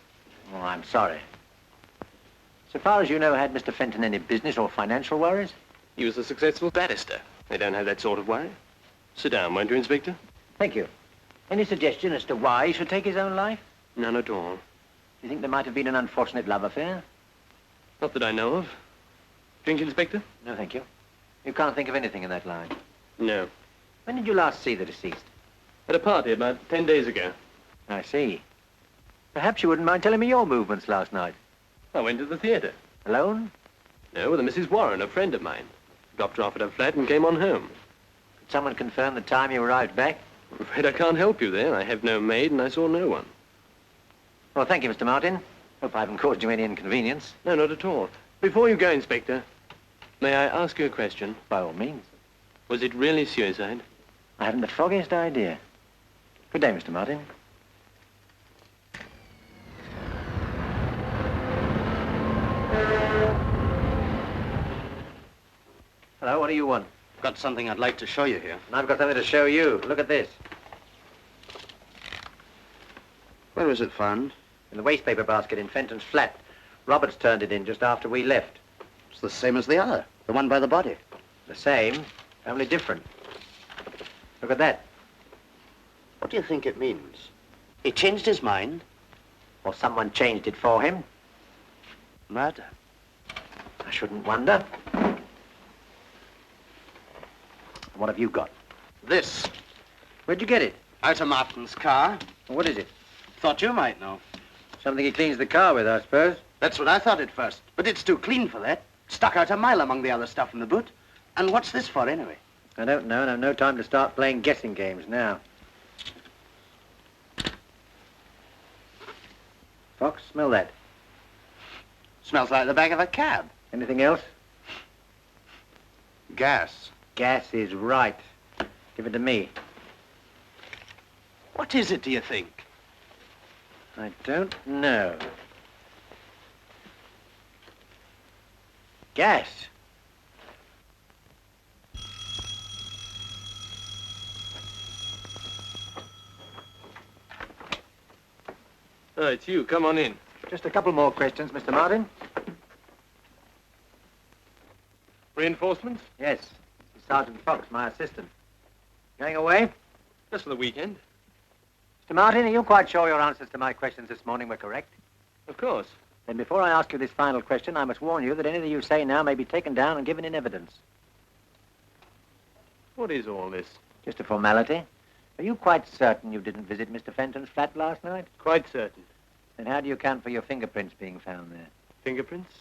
Oh, I'm sorry. So far as you know, had Mr. Fenton any business or financial worries? He was a successful barrister. They don't have that sort of worry. Sit down, won't you, Inspector? Thank you. Any suggestion as to why he should take his own life? None at all. Do you think there might have been an unfortunate love affair? Not that I know of. Drink, Inspector? No, thank you. You can't think of anything in that line. No. When did you last see the deceased? At a party about 10 days ago. I see. Perhaps you wouldn't mind telling me your movements last night. I went to the theatre. Alone? No, with a Mrs. Warren, a friend of mine. Dropped her off at her flat and came on home. Could someone confirm the time you arrived back? I'm afraid I can't help you there. I have no maid and I saw no one. Well, thank you, Mr. Martin. Hope I haven't caused you any inconvenience. No, not at all. Before you go, Inspector, may I ask you a question? By all means. Was it really suicide? I haven't the foggiest idea. Good day, Mr. Martin. Hello, what do you want? Got something I'd like to show you here. And I've got something to show you. Look at this. Where was it found? In the wastepaper basket in Fenton's flat. Roberts turned it in just after we left. It's the same as the other, the one by the body. The same, only different. Look at that. What do you think it means? He changed his mind? Or someone changed it for him. Murder. I shouldn't wonder. What have you got? This. Where'd you get it? Out of Martin's car. What is it? Thought you might know. Something he cleans the car with, I suppose. That's what I thought at first, but it's too clean for that. Stuck out a mile among the other stuff in the boot. And what's this for, anyway? I don't know, and I've no time to start playing guessing games now. Fox, smell that. Smells like the back of a cab. Anything else? Gas. Gas is right. Give it to me. What is it, do you think? I don't know. Gas. Oh, it's you. Come on in. Just a couple more questions, Mr. Martin. Reinforcements? Yes. Sergeant Fox, my assistant. Going away? Just for the weekend. Mr. Martin, are you quite sure your answers to my questions this morning were correct? Of course. Then before I ask you this final question, I must warn you that anything you say now may be taken down and given in evidence. What is all this? Just a formality. Are you quite certain you didn't visit Mr. Fenton's flat last night? Quite certain. Then how do you account for your fingerprints being found there? Fingerprints?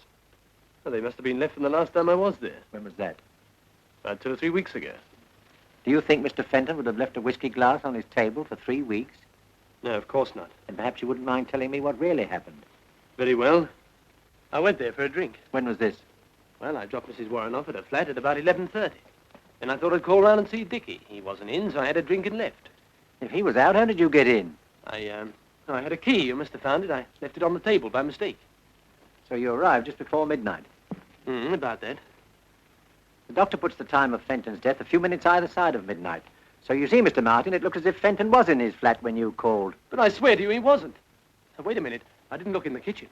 Well, they must have been left from the last time I was there. When was that? About 2 or 3 weeks ago. Do you think Mr. Fenton would have left a whiskey glass on his table for 3 weeks? No, of course not. And perhaps you wouldn't mind telling me what really happened. Very well. I went there for a drink. When was this? Well, I dropped Mrs. Warren off at her flat at about 11:30. And I thought I'd call round and see Dickie. He wasn't in, so I had a drink and left. If he was out, how did you get in? I had a key. You must have found it. I left it on the table by mistake. So you arrived just before midnight. About that. The doctor puts the time of Fenton's death a few minutes either side of midnight. So you see, Mr. Martin, it looked as if Fenton was in his flat when you called. But I swear to you, he wasn't. Now, wait a minute. I didn't look in the kitchen.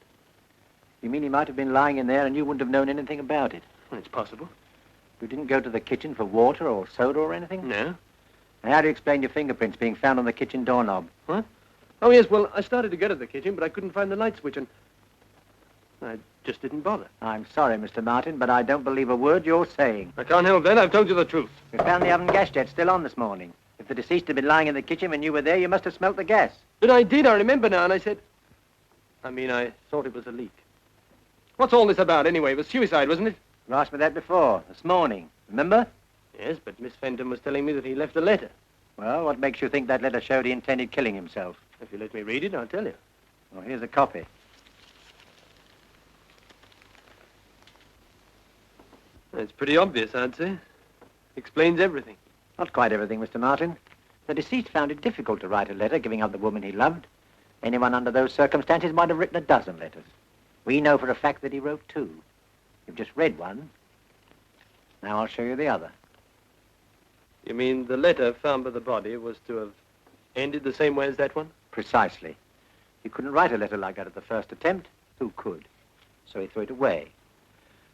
You mean he might have been lying in there and you wouldn't have known anything about it? Well, it's possible. You didn't go to the kitchen for water or soda or anything? No. And how do you explain your fingerprints being found on the kitchen doorknob? What? Oh, yes, well, I started to go to the kitchen, but I couldn't find the light switch, and I just didn't bother. I'm sorry, Mr. Martin, but I don't believe a word you're saying. I can't help that. I've told you the truth. We found the oven gas jet still on this morning. If the deceased had been lying in the kitchen when you were there, you must have smelt the gas. But I did. I remember now, and I said... I thought it was a leak. What's all this about, anyway? It was suicide, wasn't it? You asked me that before, this morning. Remember? Yes, but Miss Fenton was telling me that he left a letter. Well, what makes you think that letter showed he intended killing himself? If you let me read it, I'll tell you. Well, here's a copy. It's pretty obvious, I'd say. Explains everything. Not quite everything, Mr. Martin. The deceased found it difficult to write a letter giving up the woman he loved. Anyone under those circumstances might have written a dozen letters. We know for a fact that he wrote 2. You've just read one. Now I'll show you the other. You mean the letter found by the body was to have ended the same way as that one? Precisely. You couldn't write a letter like that at the first attempt. Who could? So he threw it away.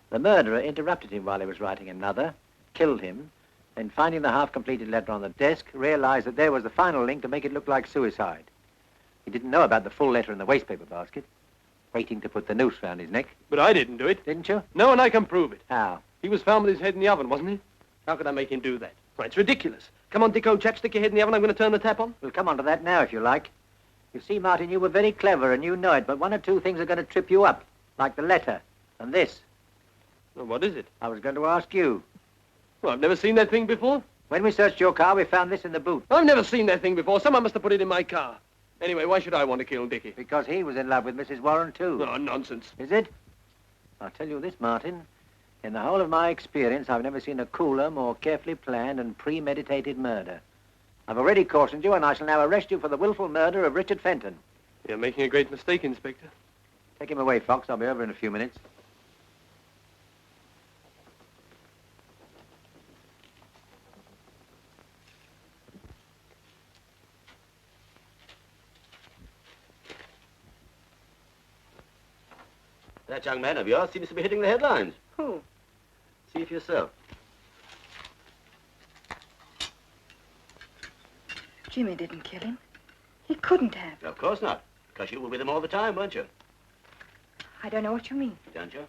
The murderer interrupted him while he was writing another, killed him, then finding the half-completed letter on the desk, realized that there was the final link to make it look like suicide. He didn't know about the full letter in the wastepaper basket, waiting to put the noose round his neck. But I didn't do it. Didn't you? No, and I can prove it. How? He was found with his head in the oven, wasn't he? How could I make him do that? Why, it's ridiculous. Come on, Dick, old chap, stick your head in the oven. I'm going to turn the tap on. We'll come on to that now, if you like. You see, Martin, you were very clever, and you know it, but one or two things are going to trip you up, like the letter and this. Well, what is it? I was going to ask you. Well, I've never seen that thing before. When we searched your car, we found this in the boot. I've never seen that thing before. Someone must have put it in my car. Anyway, why should I want to kill Dickie? Because he was in love with Mrs. Warren, too. Oh, nonsense. Is it? I'll tell you this, Martin. In the whole of my experience, I've never seen a cooler, more carefully planned and premeditated murder. I've already cautioned you, and I shall now arrest you for the willful murder of Richard Fenton. You're making a great mistake, Inspector. Take him away, Fox. I'll be over in a few minutes. That young man of yours seems to be hitting the headlines. Who? See for yourself. Jimmy didn't kill him. He couldn't have. Of course not, because you were with him all the time, weren't you? I don't know what you mean. Don't you?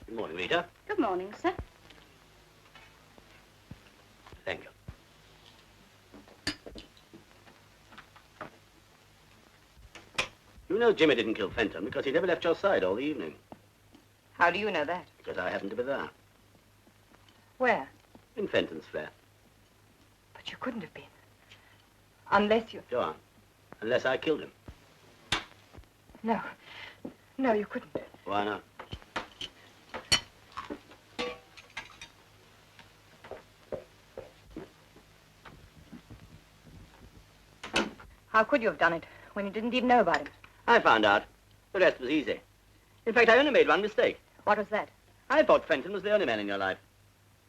Good morning, Rita. Good morning, sir. Thank you. You know Jimmy didn't kill Fenton because he never left your side all the evening. How do you know that? Because I happened to be there. Where? In Fenton's flat. But you couldn't have been. Unless you... Go on. Unless I killed him. No. No, you couldn't. Why not? How could you have done it when you didn't even know about him? I found out. The rest was easy. In fact, I only made one mistake. What was that? I thought Fenton was the only man in your life.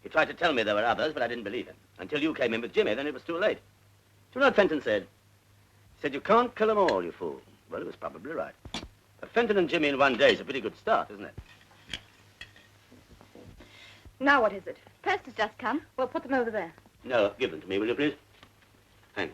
He tried to tell me there were others, but I didn't believe him. Until you came in with Jimmy, then it was too late. Do you know what Fenton said? He said, you can't kill them all, you fool. Well, he was probably right. But Fenton and Jimmy in one day is a pretty good start, isn't it? Now what is it? Post has just come. Well, put them over there. No, give them to me, will you, please? Thanks.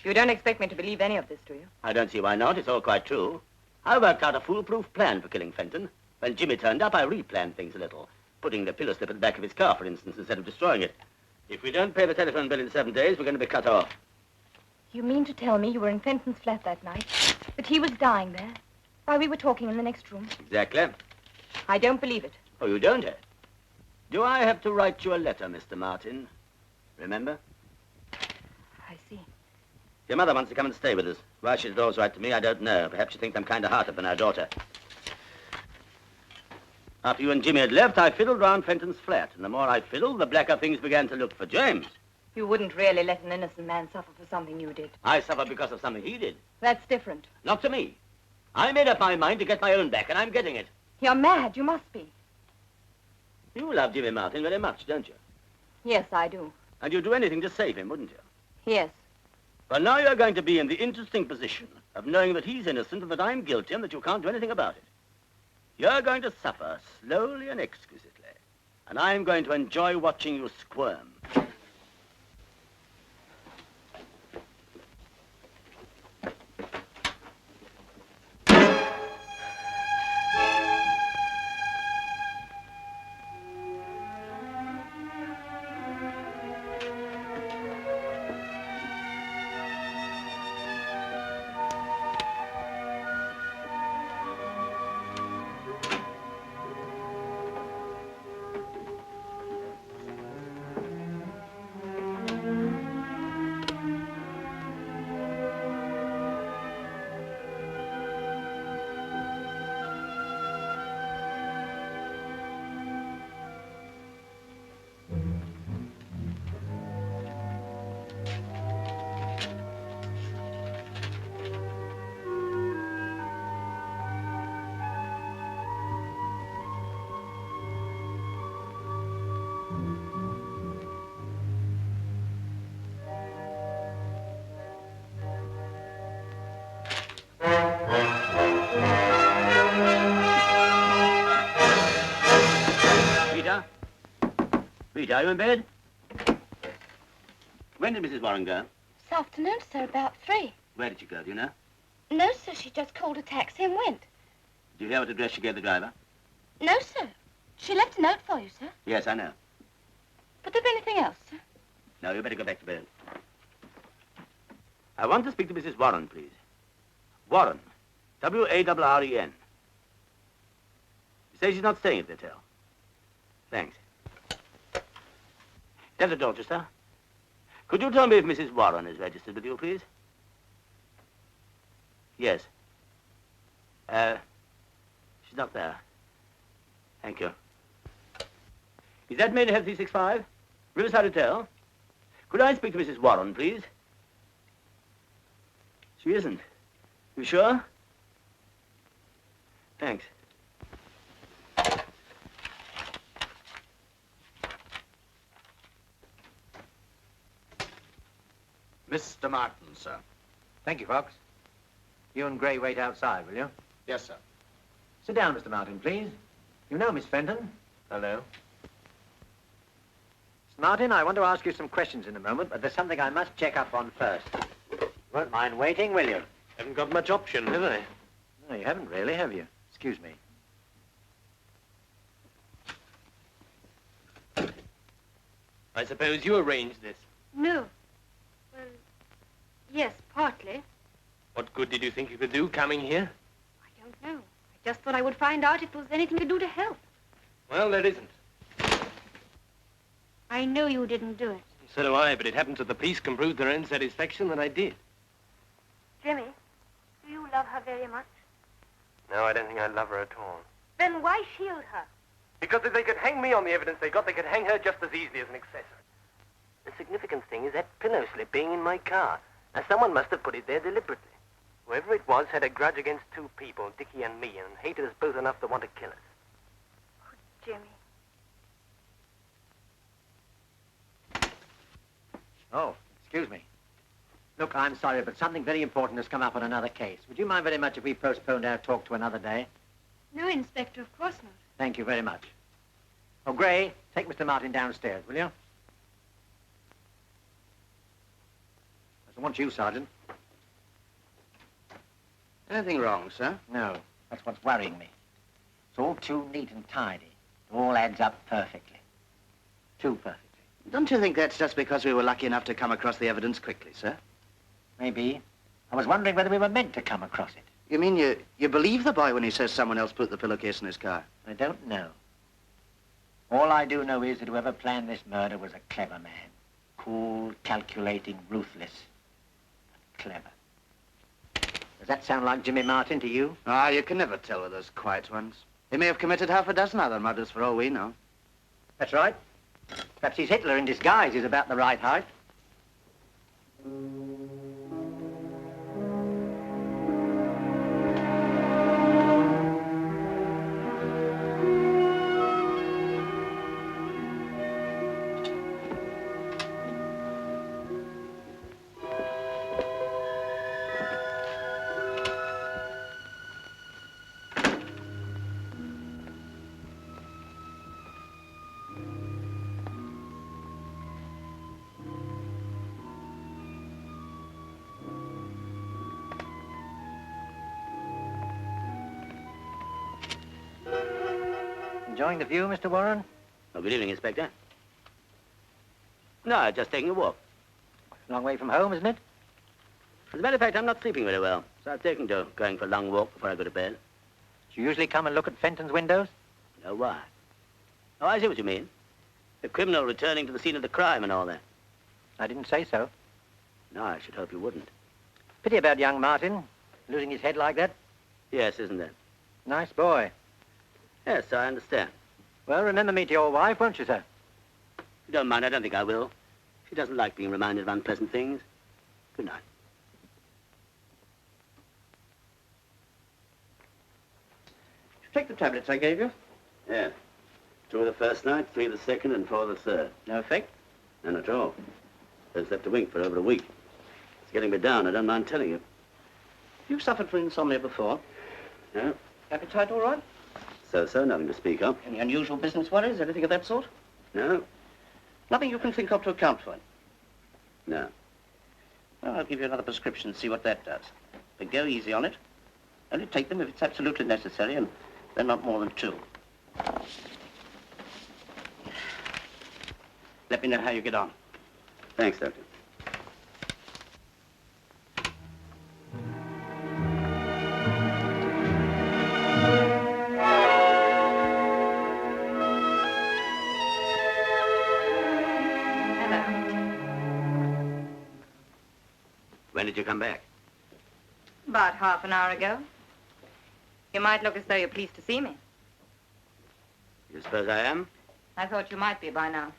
You don't expect me to believe any of this, do you? I don't see why not. It's all quite true. I worked out a foolproof plan for killing Fenton. When Jimmy turned up, I replanned things a little, putting the pillow slip at the back of his car, for instance, instead of destroying it. If we don't pay the telephone bill in 7 days, we're going to be cut off. You mean to tell me you were in Fenton's flat that night? That he was dying there? While we were talking in the next room? Exactly. I don't believe it. Oh, you don't, eh? Do I have to write you a letter, Mr. Martin? Remember? I see. Your mother wants to come and stay with us. Why she did always write to me, I don't know. Perhaps she thinks I'm kind-hearted than her daughter. After you and Jimmy had left, I fiddled round Fenton's flat. And the more I fiddled, the blacker things began to look for James. You wouldn't really let an innocent man suffer for something you did. I suffered because of something he did. That's different. Not to me. I made up my mind to get my own back, and I'm getting it. You're mad. You must be. You love Jimmy Martin very much, don't you? Yes, I do. And you'd do anything to save him, wouldn't you? Yes. Well, now you're going to be in the interesting position of knowing that he's innocent and that I'm guilty and that you can't do anything about it. You're going to suffer slowly and exquisitely, and I'm going to enjoy watching you squirm. Rita, are you in bed? When did Mrs. Warren go? This afternoon, sir, about 3. Where did she go, do you know? No, sir, she just called a taxi and went. Did you hear what address she gave the driver? No, sir. She left a note for you, sir. Yes, I know. But there anything else, sir? No, you better go back to bed. I want to speak to Mrs. Warren, please. Warren. W-A-R-R-E-N. You say she's not staying at the hotel. Thanks. Dr. Dorchester, could you tell me if Mrs. Warren is registered with you, please? Yes. She's not there. Thank you. Is that Maidenhead 365? Riverside Hotel? Could I speak to Mrs. Warren, please? She isn't. You sure? Thanks. Mr. Martin, sir. Thank you, Fox. You and Gray wait outside, will you? Yes, sir. Sit down, Mr. Martin, please. You know Miss Fenton. Hello. Miss Martin, I want to ask you some questions in a moment, but there's something I must check up on first. You won't mind waiting, will you? Haven't got much option, have I? No, you haven't really, have you? Excuse me. I suppose you arranged this. No. Well, yes, partly. What good did you think you could do coming here? I don't know. I just thought I would find out if there was anything to do to help. Well, there isn't. I know you didn't do it. So do I, but it happens that the police can prove to their own satisfaction that I did. Jimmy, do you love her very much? No, I don't think I love her at all. Then why shield her? Because if they could hang me on the evidence they got, they could hang her just as easily as an accessory. The significant thing is that pillow slip being in my car. Now, someone must have put it there deliberately. Whoever it was had a grudge against two people, Dickie and me, and hated us both enough to want to kill us. Oh, Jimmy. Oh, excuse me. Look, I'm sorry, but something very important has come up on another case. Would you mind very much if we postponed our talk to another day? No, Inspector, of course not. Thank you very much. Oh, Gray, take Mr. Martin downstairs, will you? I want you, Sergeant. Anything wrong, sir? No, that's what's worrying me. It's all too neat and tidy. It all adds up perfectly. Too perfectly. Don't you think that's just because we were lucky enough to come across the evidence quickly, sir? Maybe. I was wondering whether we were meant to come across it. You mean you believe the boy when he says someone else put the pillowcase in his car? I don't know. All I do know is that whoever planned this murder was a clever man. Cool, calculating, ruthless. But clever. Does that sound like Jimmy Martin to you? Ah, you can never tell with those quiet ones. He may have committed half a dozen other murders for all we know. That's right. Perhaps he's Hitler in disguise. He's about the right height. Enjoying the view, Mr. Warren? Oh, good evening, Inspector. No, just taking a walk. Long way from home, isn't it? As a matter of fact, I'm not sleeping very well, so I've taken to going for a long walk before I go to bed. Do you usually come and look at Fenton's windows? No, why? Oh, I see what you mean. The criminal returning to the scene of the crime and all that. I didn't say so. No, I should hope you wouldn't. Pity about young Martin, losing his head like that. Yes, isn't it? Nice boy. Yes, I understand. Well, remember me to your wife, won't you, sir? If you don't mind, I don't think I will. She doesn't like being reminded of unpleasant things. Good night. Did you take the tablets I gave you? Yeah. 2 the first night, 3 the second, and 4 the third. No effect? None at all. I've slept a wink for over a week. It's getting me down, I don't mind telling you. You've suffered from insomnia before. No? Appetite all right? So, nothing to speak of. Any unusual business worries, anything of that sort? No? Nothing you can think of to account for it? No. Well, I'll give you another prescription and see what that does. But go easy on it. Only take them if it's absolutely necessary, and then not more than 2. Let me know how you get on. Thanks, Doctor. When did you come back? About half an hour ago. You might look as though you're pleased to see me. You suppose I am? I thought you might be by now.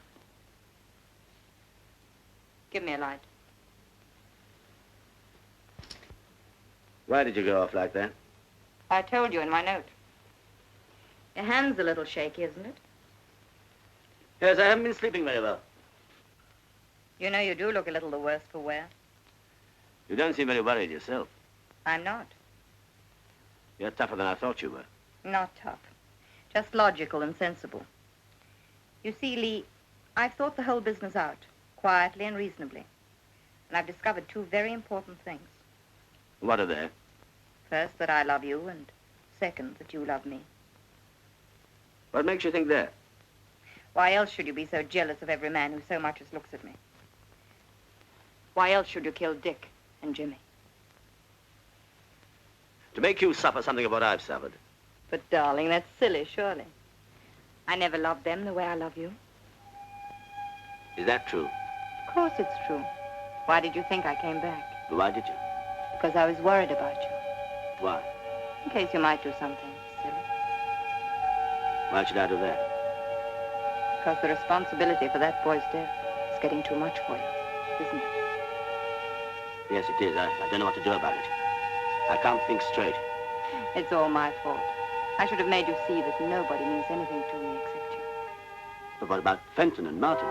Give me a light. Why did you go off like that? I told you in my note. Your hand's a little shaky, isn't it? Yes, I haven't been sleeping very well. You know you do look a little the worse for wear. You don't seem very worried yourself. I'm not. You're tougher than I thought you were. Not tough. Just logical and sensible. You see, Lee, I've thought the whole business out, quietly and reasonably. And I've discovered 2 very important things. What are they? First, that I love you, and second, that you love me. What makes you think that? Why else should you be so jealous of every man who so much as looks at me? Why else should you kill Dick and Jimmy? To make you suffer something of what I've suffered. But, darling, that's silly, surely. I never loved them the way I love you. Is that true? Of course it's true. Why did you think I came back? Why did you? Because I was worried about you. Why? In case you might do something silly. Why should I do that? Because the responsibility for that boy's death is getting too much for you, isn't it? Yes, it is. I don't know what to do about it. I can't think straight. It's all my fault. I should have made you see that nobody means anything to me except you. But what about Fenton and Martin?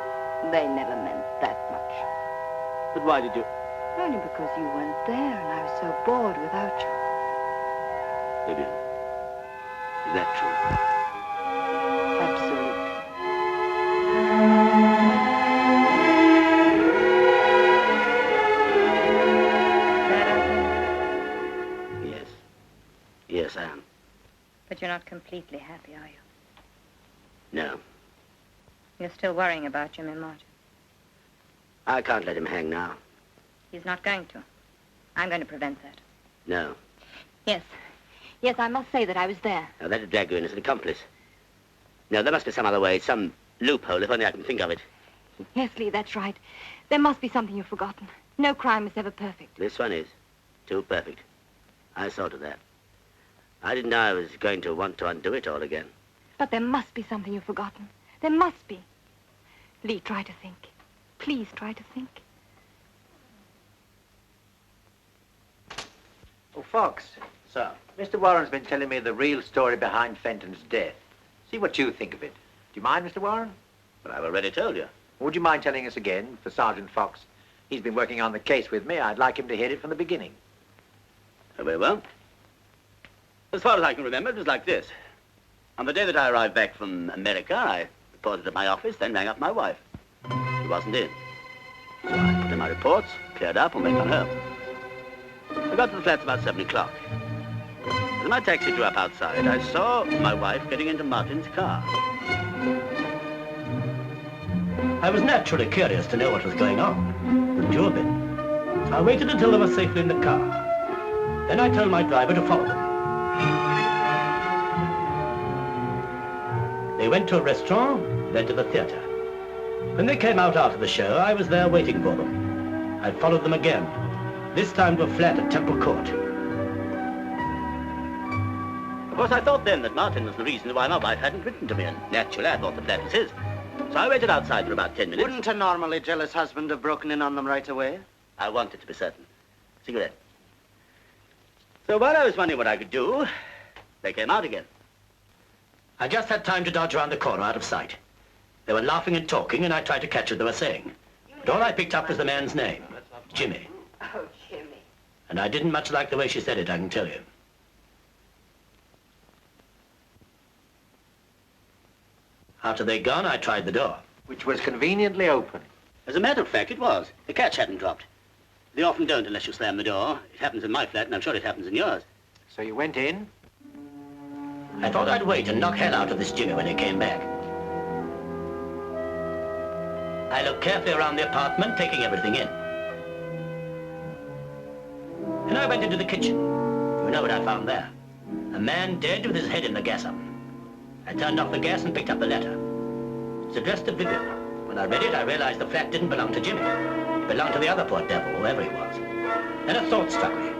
They never meant that much. But why did you... Only because you weren't there and I was so bored without you. Vivien, is that true? Absolutely. Yes. Yes, I am. But you're not completely happy, are you? No. You're still worrying about Jimmy Martin. I can't let him hang now. He's not going to. I'm going to prevent that. No. Yes. Yes, I must say that I was there. Now, that'd drag you in as an accomplice. No, there must be some other way, some loophole, if only I can think of it. Yes, Lee, that's right. There must be something you've forgotten. No crime is ever perfect. This one is. Too perfect. I saw to that. I didn't know I was going to want to undo it all again. But there must be something you've forgotten. There must be. Lee, try to think. Please try to think. Oh, Fox. Sir. Mr. Warren's been telling me the real story behind Fenton's death. See what you think of it. Do you mind, Mr. Warren? But I've already told you. Would you mind telling us again for Sergeant Fox? He's been working on the case with me. I'd like him to hear it from the beginning. Very well. As far as I can remember, it was like this. On the day that I arrived back from America, I reported at my office, then rang up my wife. She wasn't in. So I put in my reports, cleared up, and went on home. I got to the flats about 7 o'clock. As my taxi drew up outside, I saw my wife getting into Martin's car. I was naturally curious to know what was going on. Wouldn't you have been? So I waited until they were safely in the car. Then I told my driver to follow them. They went to a restaurant, then to the theater. When they came out after the show, I was there waiting for them. I followed them again, this time to a flat at Temple Court. Of course, I thought then that Martin was the reason why my wife hadn't written to me, and naturally I thought the flat was his. So I waited outside for about 10 minutes. Wouldn't a normally jealous husband have broken in on them right away? I wanted to be certain. Cigarette. So while I was wondering what I could do, they came out again. I just had time to dodge around the corner out of sight. They were laughing and talking, and I tried to catch what they were saying. But all I picked up was the man's name, Jimmy. Oh, Jimmy. And I didn't much like the way she said it, I can tell you. After they'd gone, I tried the door. Which was conveniently open. As a matter of fact, it was. The catch hadn't dropped. They often don't unless you slam the door. It happens in my flat, and I'm sure it happens in yours. So you went in? I thought I'd wait and knock hell out of this Jimmy when he came back. I looked carefully around the apartment, taking everything in. Then I went into the kitchen. You know what I found there? A man dead with his head in the gas oven. I turned off the gas and picked up the letter. It's addressed to Vivien. When I read it, I realized the flat didn't belong to Jimmy. It belonged to the other poor devil, whoever he was. Then a thought struck me.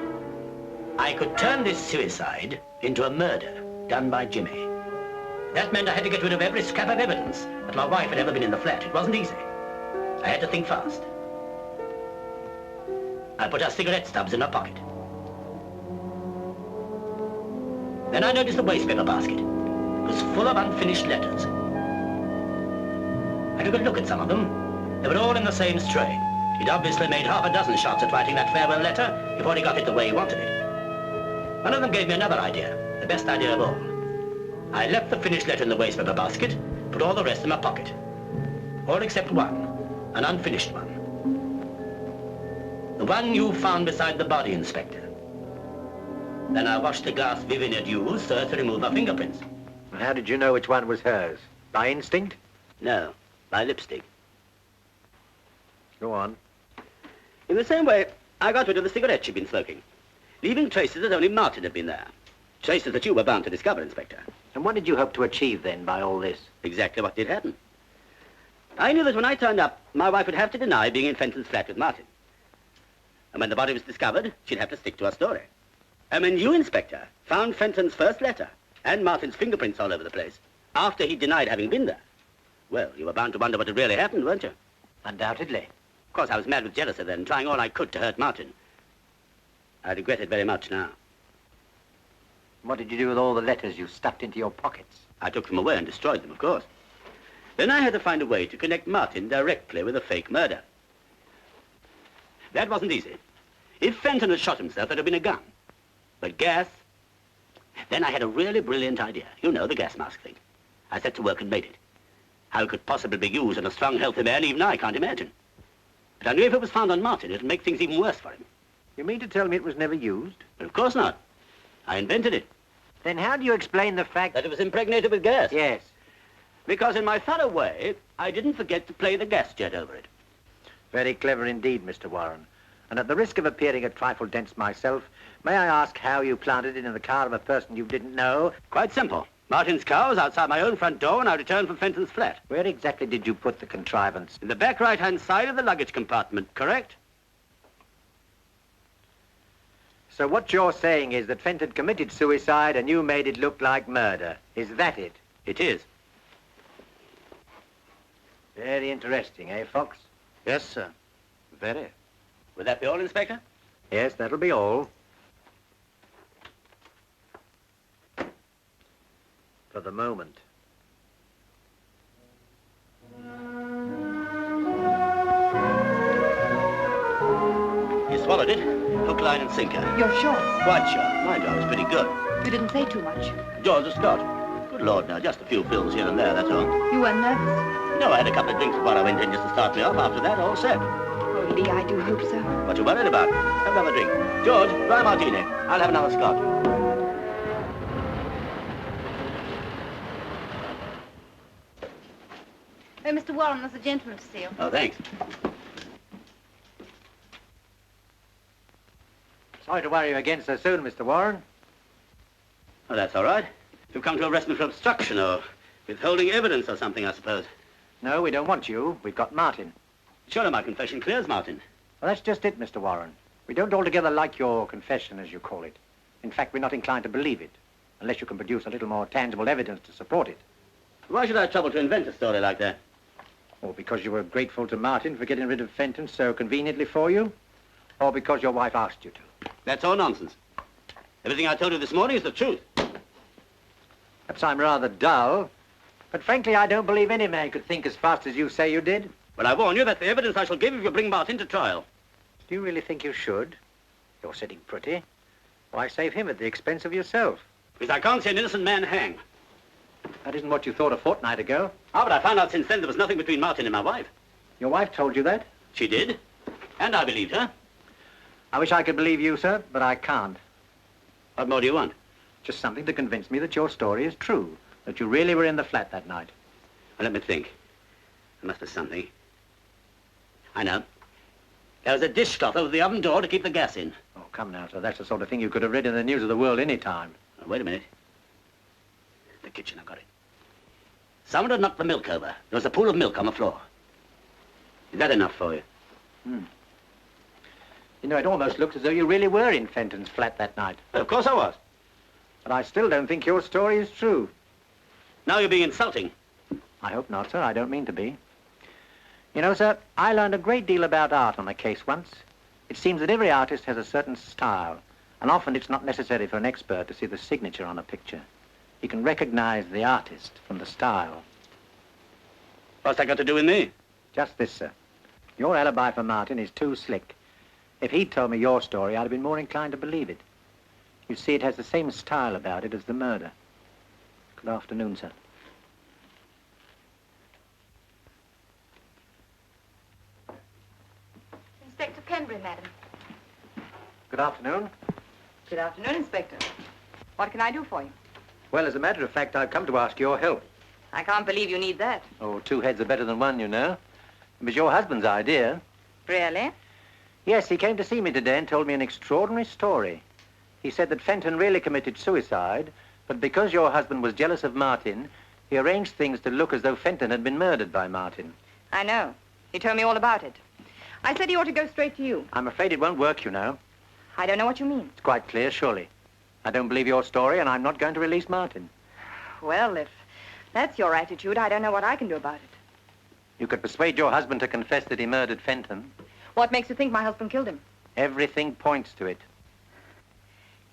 I could turn this suicide into a murder done by Jimmy. That meant I had to get rid of every scrap of evidence that my wife had ever been in the flat. It wasn't easy. I had to think fast. I put her cigarette stubs in her pocket. Then I noticed the waste paper basket. It was full of unfinished letters. I took a look at some of them. They were all in the same strain. He'd obviously made half a dozen shots at writing that farewell letter before he got it the way he wanted it. One of them gave me another idea, the best idea of all. I left the finished letter in the waste paper basket, put all the rest in my pocket. All except one, an unfinished one. The one you found beside the body, Inspector. Then I washed the glass Vivien had used so as to remove her fingerprints. How did you know which one was hers? By instinct? No, by lipstick. Go on. In the same way, I got rid of the cigarette she'd been smoking. leaving traces that only Martin had been there. Traces that you were bound to discover, Inspector. And what did you hope to achieve then by all this? Exactly what did happen. I knew that when I turned up, my wife would have to deny being in Fenton's flat with Martin. And when the body was discovered, she'd have to stick to her story. And when you, Inspector, found Fenton's first letter and Martin's fingerprints all over the place, after he denied having been there, well, you were bound to wonder what had really happened, weren't you? Undoubtedly. Of course, I was mad with jealousy then, trying all I could to hurt Martin. I regret it very much now. What did you do with all the letters you stuffed into your pockets? I took them away and destroyed them, of course. Then I had to find a way to connect Martin directly with a fake murder. That wasn't easy. If Fenton had shot himself, there'd have been a gun. But gas... Then I had a really brilliant idea. You know, the gas mask thing. I set to work and made it. How it could possibly be used on a strong, healthy man, even I can't imagine. But I knew if it was found on Martin, it'd make things even worse for him. You mean to tell me it was never used? But of course not. I invented it. Then how do you explain the fact... That it was impregnated with gas? Yes. Because in my thorough way, I didn't forget to play the gas jet over it. Very clever indeed, Mr. Warren. And at the risk of appearing a trifle dense myself, may I ask how you planted it in the car of a person you didn't know? Quite simple. Martin's car was outside my own front door when I returned from Fenton's flat. Where exactly did you put the contrivance? In the back right-hand side of the luggage compartment, correct? So what you're saying is that Fenton committed suicide and you made it look like murder. Is that it? It is. Very interesting, eh, Fox? Yes, sir. Very. Would that be all, Inspector? Yes, that'll be all. For the moment. You swallowed it. Hook, line, and sinker. You're sure? Quite sure. My job was pretty good. You didn't say too much. George Scott. Good Lord, now, just a few fills here and there, that's all. You weren't nervous? No, I had a couple of drinks before I went in just to start me off. After that, all set. Oh, Lee, I do hope so. What you worried about? Have another drink. George, dry martini. I'll have another Scotch. Oh, Mr. Warren, there's a gentleman to see you. Oh, thanks. Sorry to worry you again so soon, Mr. Warren. Oh, that's all right. You've come to arrest me for obstruction or withholding evidence or something, I suppose. No, we don't want you. We've got Martin. Surely my confession clears Martin. Well, that's just it, Mr. Warren. We don't altogether like your confession, as you call it. In fact, we're not inclined to believe it, unless you can produce a little more tangible evidence to support it. Why should I trouble to invent a story like that? Or because you were grateful to Martin for getting rid of Fenton so conveniently for you? Or because your wife asked you to? That's all nonsense. Everything I told you this morning is the truth. Perhaps I'm rather dull, but frankly, I don't believe any man could think as fast as you say you did. But I warn you that's the evidence I shall give if you bring Martin to trial. Do you really think you should? You're sitting pretty. Why save him at the expense of yourself? Because I can't see an innocent man hang. That isn't what you thought a fortnight ago. Ah, but I found out since then there was nothing between Martin and my wife. Your wife told you that? She did. And I believed her. I wish I could believe you, sir, but I can't. What more do you want? Just something to convince me that your story is true, that you really were in the flat that night. Well, let me think. There must be something. I know. There was a dishcloth over the oven door to keep the gas in. Oh, come now, sir. That's the sort of thing you could have read in the news of the world any time. Oh, wait a minute. The kitchen, I've got it. Someone had knocked the milk over. There was a pool of milk on the floor. Is that enough for you? You know, it almost looks as though you really were in Fenton's flat that night. Well, of course I was. But I still don't think your story is true. Now you're being insulting. I hope not, sir. I don't mean to be. You know, sir, I learned a great deal about art on a case once. It seems that every artist has a certain style, and often it's not necessary for an expert to see the signature on a picture. He can recognize the artist from the style. What's that got to do with me? Just this, sir. Your alibi for Martin is too slick. If he'd told me your story, I'd have been more inclined to believe it. You see, it has the same style about it as the murder. Good afternoon, sir. Inspector Penbury, madam. Good afternoon. Good afternoon, Inspector. What can I do for you? Well, as a matter of fact, I've come to ask your help. I can't believe you need that. Oh, two heads are better than one, you know. It was your husband's idea. Really? Yes, he came to see me today and told me an extraordinary story. He said that Fenton really committed suicide, but because your husband was jealous of Martin, he arranged things to look as though Fenton had been murdered by Martin. I know. He told me all about it. I said he ought to go straight to you. I'm afraid it won't work, you know. I don't know what you mean. It's quite clear, surely. I don't believe your story, and I'm not going to release Martin. Well, if that's your attitude, I don't know what I can do about it. You could persuade your husband to confess that he murdered Fenton. What makes you think my husband killed him? Everything points to it.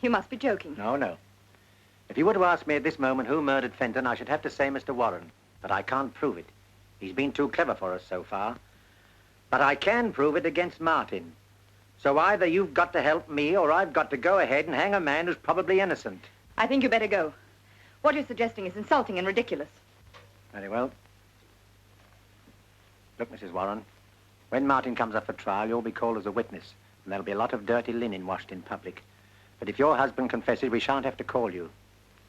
You must be joking. No, no. If you were to ask me at this moment who murdered Fenton, I should have to say Mr. Warren. But I can't prove it. He's been too clever for us so far. But I can prove it against Martin. So either you've got to help me, or I've got to go ahead and hang a man who's probably innocent. I think you better go. What you're suggesting is insulting and ridiculous. Very well. Look, Mrs. Warren, when Martin comes up for trial, you'll be called as a witness, and there'll be a lot of dirty linen washed in public. But if your husband confesses, we shan't have to call you.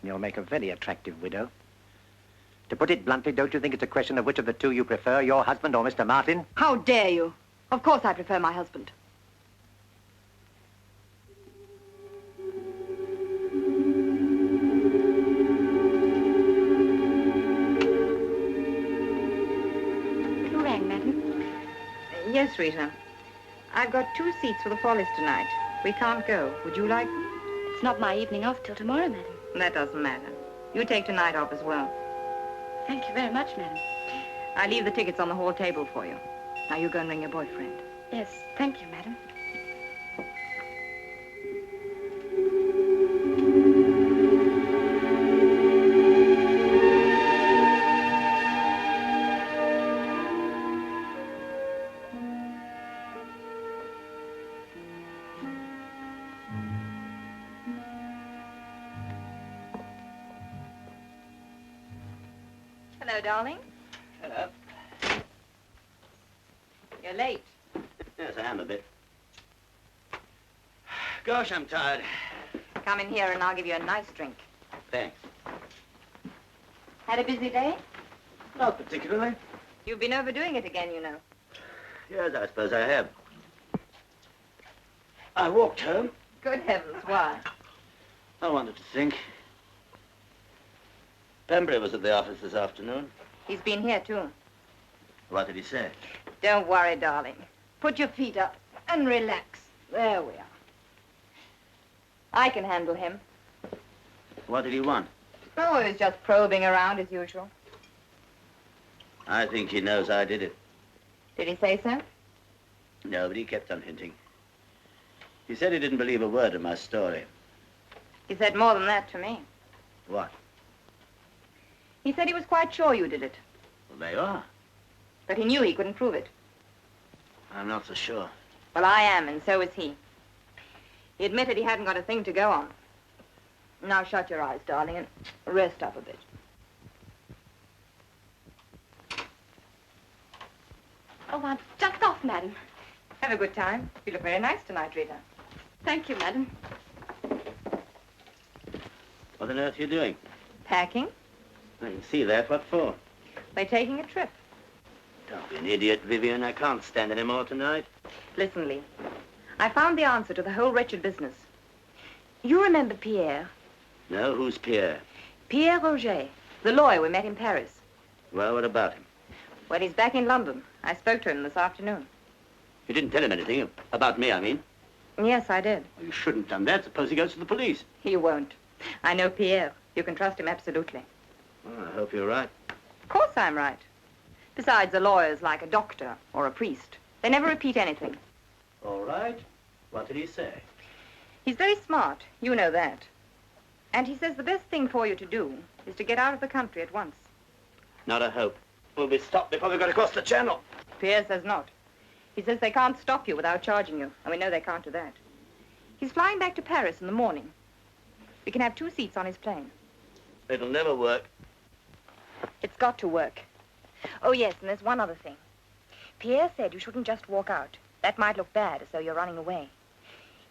And you'll make a very attractive widow. To put it bluntly, don't you think it's a question of which of the two you prefer, your husband or Mr. Martin? How dare you? Of course I prefer my husband. Who rang, madam? Yes, Rita. I've got 2 seats for the Follies tonight. We can't go. Would you like them? It's not my evening off till tomorrow, madam. That doesn't matter. You take tonight off as well. Thank you very much, madam. I leave the tickets on the hall table for you. Now you go and ring your boyfriend. Yes, thank you, madam. Hello, darling. Hello. You're late. Yes, I am a bit. Gosh, I'm tired. Come in here and I'll give you a nice drink. Thanks. Had a busy day? Not particularly. You've been overdoing it again, you know. Yes, I suppose I have. I walked home. Good heavens, why? I wanted to think. Pembury was at the office this afternoon. He's been here, too. What did he say? Don't worry, darling. Put your feet up and relax. There we are. I can handle him. What did he want? Oh, he was just probing around as usual. I think he knows I did it. Did he say so? No, but he kept on hinting. He said he didn't believe a word of my story. He said more than that to me. What? He said he was quite sure you did it. Well, there you are. But he knew he couldn't prove it. I'm not so sure. Well, I am, and so is he. He admitted he hadn't got a thing to go on. Now shut your eyes, darling, and rest up a bit. Oh, I'm just off, madam. Have a good time. You look very nice tonight, Rita. Thank you, madam. What on earth are you doing? Packing? I can see that. What for? They're taking a trip. Don't be an idiot, Vivien. I can't stand any more tonight. Listen, Lee. I found the answer to the whole wretched business. You remember Pierre? No? Who's Pierre? Pierre Roget, the lawyer we met in Paris. Well, what about him? Well, he's back in London. I spoke to him this afternoon. You didn't tell him anything about me, I mean. Yes, I did. Well, you shouldn't have done that. Suppose he goes to the police. He won't. I know Pierre. You can trust him absolutely. Well, I hope you're right. Of course I'm right. Besides, a lawyer's like a doctor or a priest. They never repeat anything. All right. What did he say? He's very smart. You know that. And he says the best thing for you to do is to get out of the country at once. Not a hope. We'll be stopped before we got across the channel. Pierre says not. He says they can't stop you without charging you, and we know they can't do that. He's flying back to Paris in the morning. We can have 2 seats on his plane. It'll never work. It's got to work. Oh, yes, and there's one other thing. Pierre said you shouldn't just walk out. That might look bad, as though you're running away.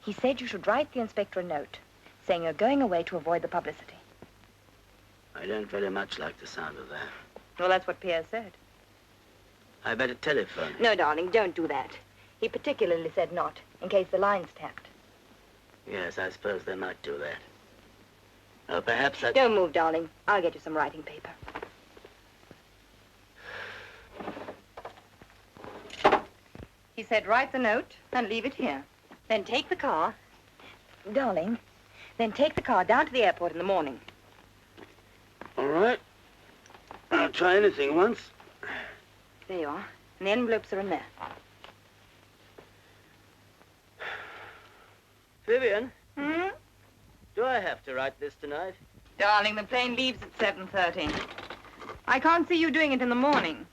He said you should write the inspector a note, saying you're going away to avoid the publicity. I don't very much like the sound of that. Well, that's what Pierre said. I better telephone. No, darling, don't do that. He particularly said not, in case the line's tapped. Yes, I suppose they might do that. Perhaps I... Don't move, darling. I'll get you some writing paper. He said write the note and leave it here. Then take the car. Darling, then take the car down to the airport in the morning. All right. I'll try anything once. There you are. And the envelopes are in there. Vivien, Hmm? do I have to write this tonight? Darling, the plane leaves at 7:30. I can't see you doing it in the morning.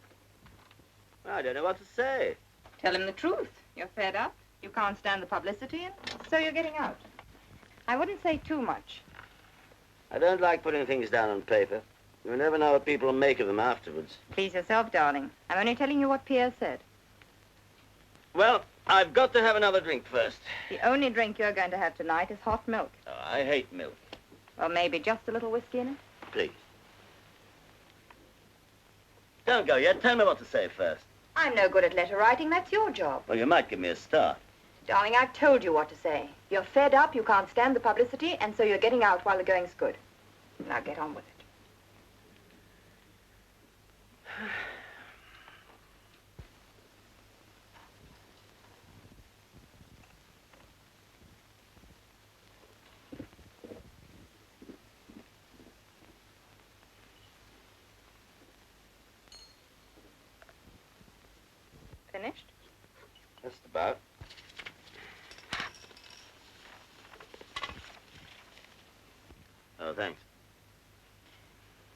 I don't know what to say. Tell him the truth. You're fed up. You can't stand the publicity, and so you're getting out. I wouldn't say too much. I don't like putting things down on paper. You never know what people will make of them afterwards. Please yourself, darling. I'm only telling you what Pierre said. Well, I've got to have another drink first. The only drink you're going to have tonight is hot milk. Oh, I hate milk. Or maybe just a little whiskey in it. Please. Don't go yet. Tell me what to say first. I'm no good at letter writing. That's your job. Well, you might give me a start. Darling, I've told you what to say. You're fed up, you can't stand the publicity, and so you're getting out while the going's good. Now get on with it. Finished? Just about. Oh, thanks.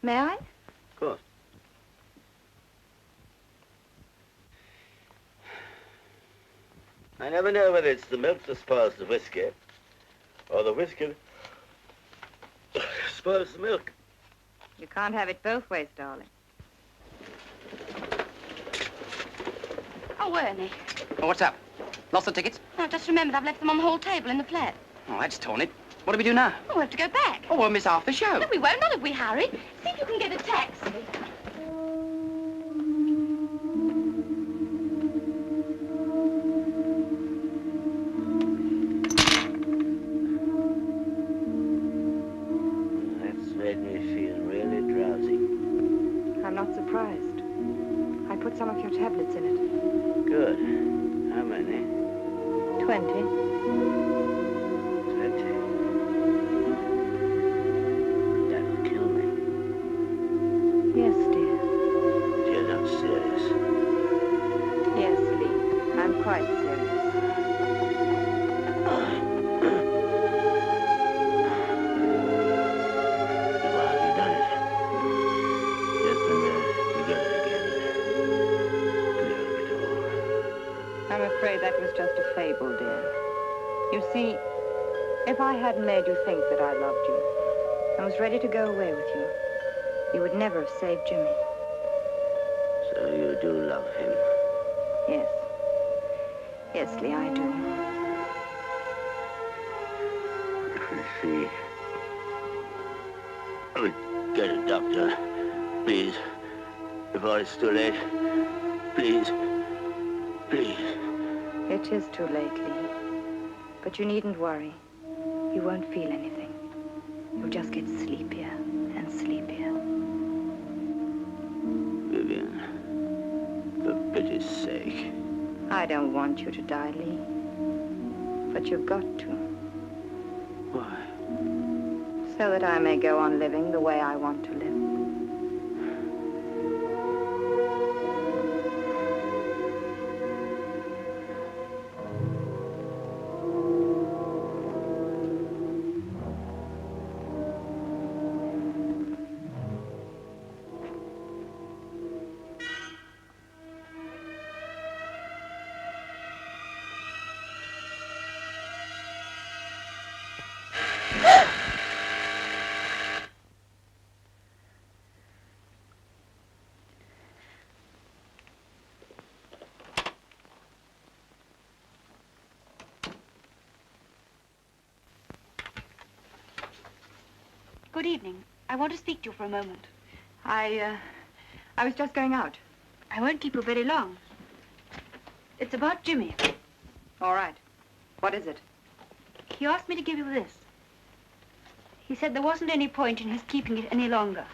May I? Of course. I never know whether it's the milk that spoils the whiskey, or the whiskey that spoils the milk. You can't have it both ways, darling. Oh, Ernie. Oh, what's up? Lost the tickets? No, just remembered I've left them on the hall table in the flat. Oh, that's torn it. What do we do now? Oh, we have to go back. Oh, we'll miss half the show. No, we won't, not if we hurry. See if you can get a taxi. That's made me feel really drowsy. I'm not surprised. I put some of your tablets in it. Good. How many? 20. 20. That'll kill me. Yes, dear. You're not serious. Yes, Lee. I'm quite serious. Why have you done it? Just when we're together again. Clear of it all. I'm afraid that was just a fable, dear. You see, if I hadn't made you think that I loved you, and was ready to go away with you, you would never have saved Jimmy. So you do love him? Yes. Yes, Lee, I do. I see. Oh, get a doctor, please. Before it's too late. Please. Please. It is too late, Lee. But you needn't worry. You won't feel anything. You'll just get sleepier and sleepier. Vivien, for pity's sake. I don't want you to die, Lee. But you've got to. Why? So that I may go on living the way I want to live. Good evening. I want to speak to you for a moment. I was just going out. I won't keep you very long. It's about Jimmy. All right. What is it? he asked me to give you this. He said there wasn't any point in his keeping it any longer.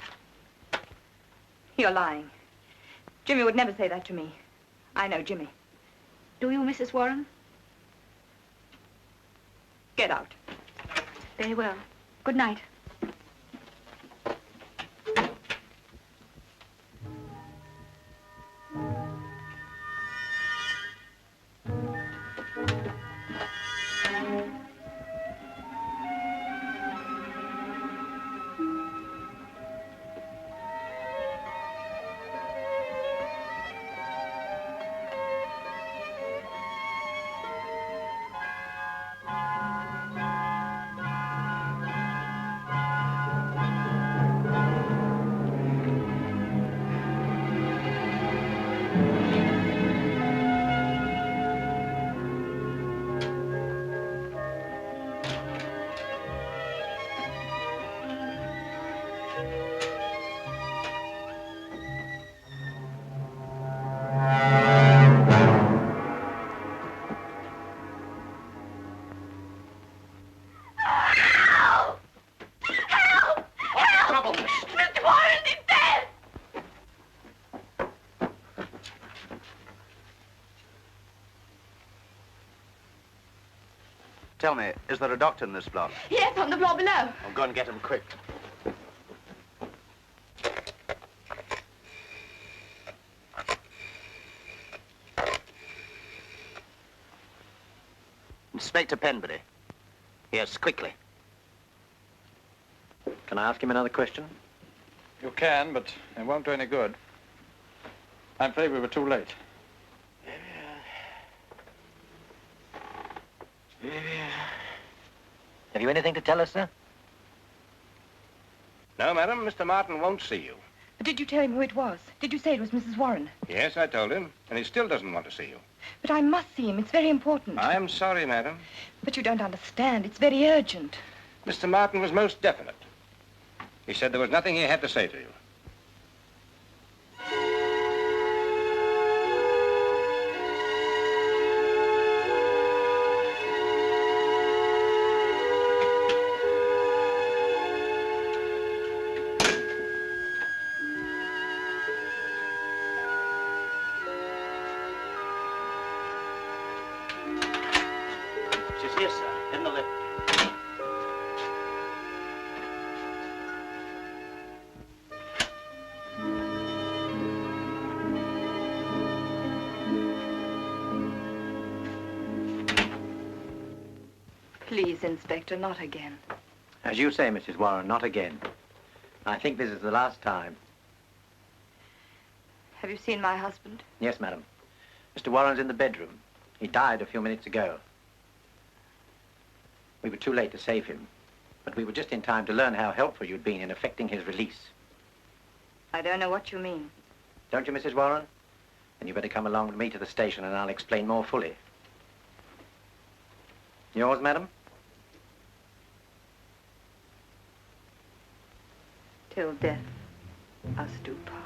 You're lying. Jimmy would never say that to me. I know Jimmy. Do you, Mrs. Warren? Get out. Very well. Good night. Tell me, is there a doctor in this block? Yes, on the floor below. I'll go and get him quick. Inspector Penbury. Yes, quickly. Can I ask him another question? You can, but it won't do any good. I'm afraid we were too late. Have you anything to tell us, sir? No, madam, Mr. Martin won't see you. But did you tell him who it was? Did you say it was Mrs. Warren? Yes, I told him, and he still doesn't want to see you. But I must see him. It's very important. I'm sorry, madam. But you don't understand. It's very urgent. Mr. Martin was most definite. He said there was nothing he had to say to you. She's here, sir, in the lift. Please, Inspector, not again. As you say, Mrs. Warren, not again. I think this is the last time. Have you seen my husband? Yes, madam. Mr. Warren's in the bedroom. He died a few minutes ago. We were too late to save him, but we were just in time to learn how helpful you'd been in effecting his release. I don't know what you mean. Don't you, Mrs. Warren? Then you better come along with me to the station and I'll explain more fully. Yours, madam? Till death us do part.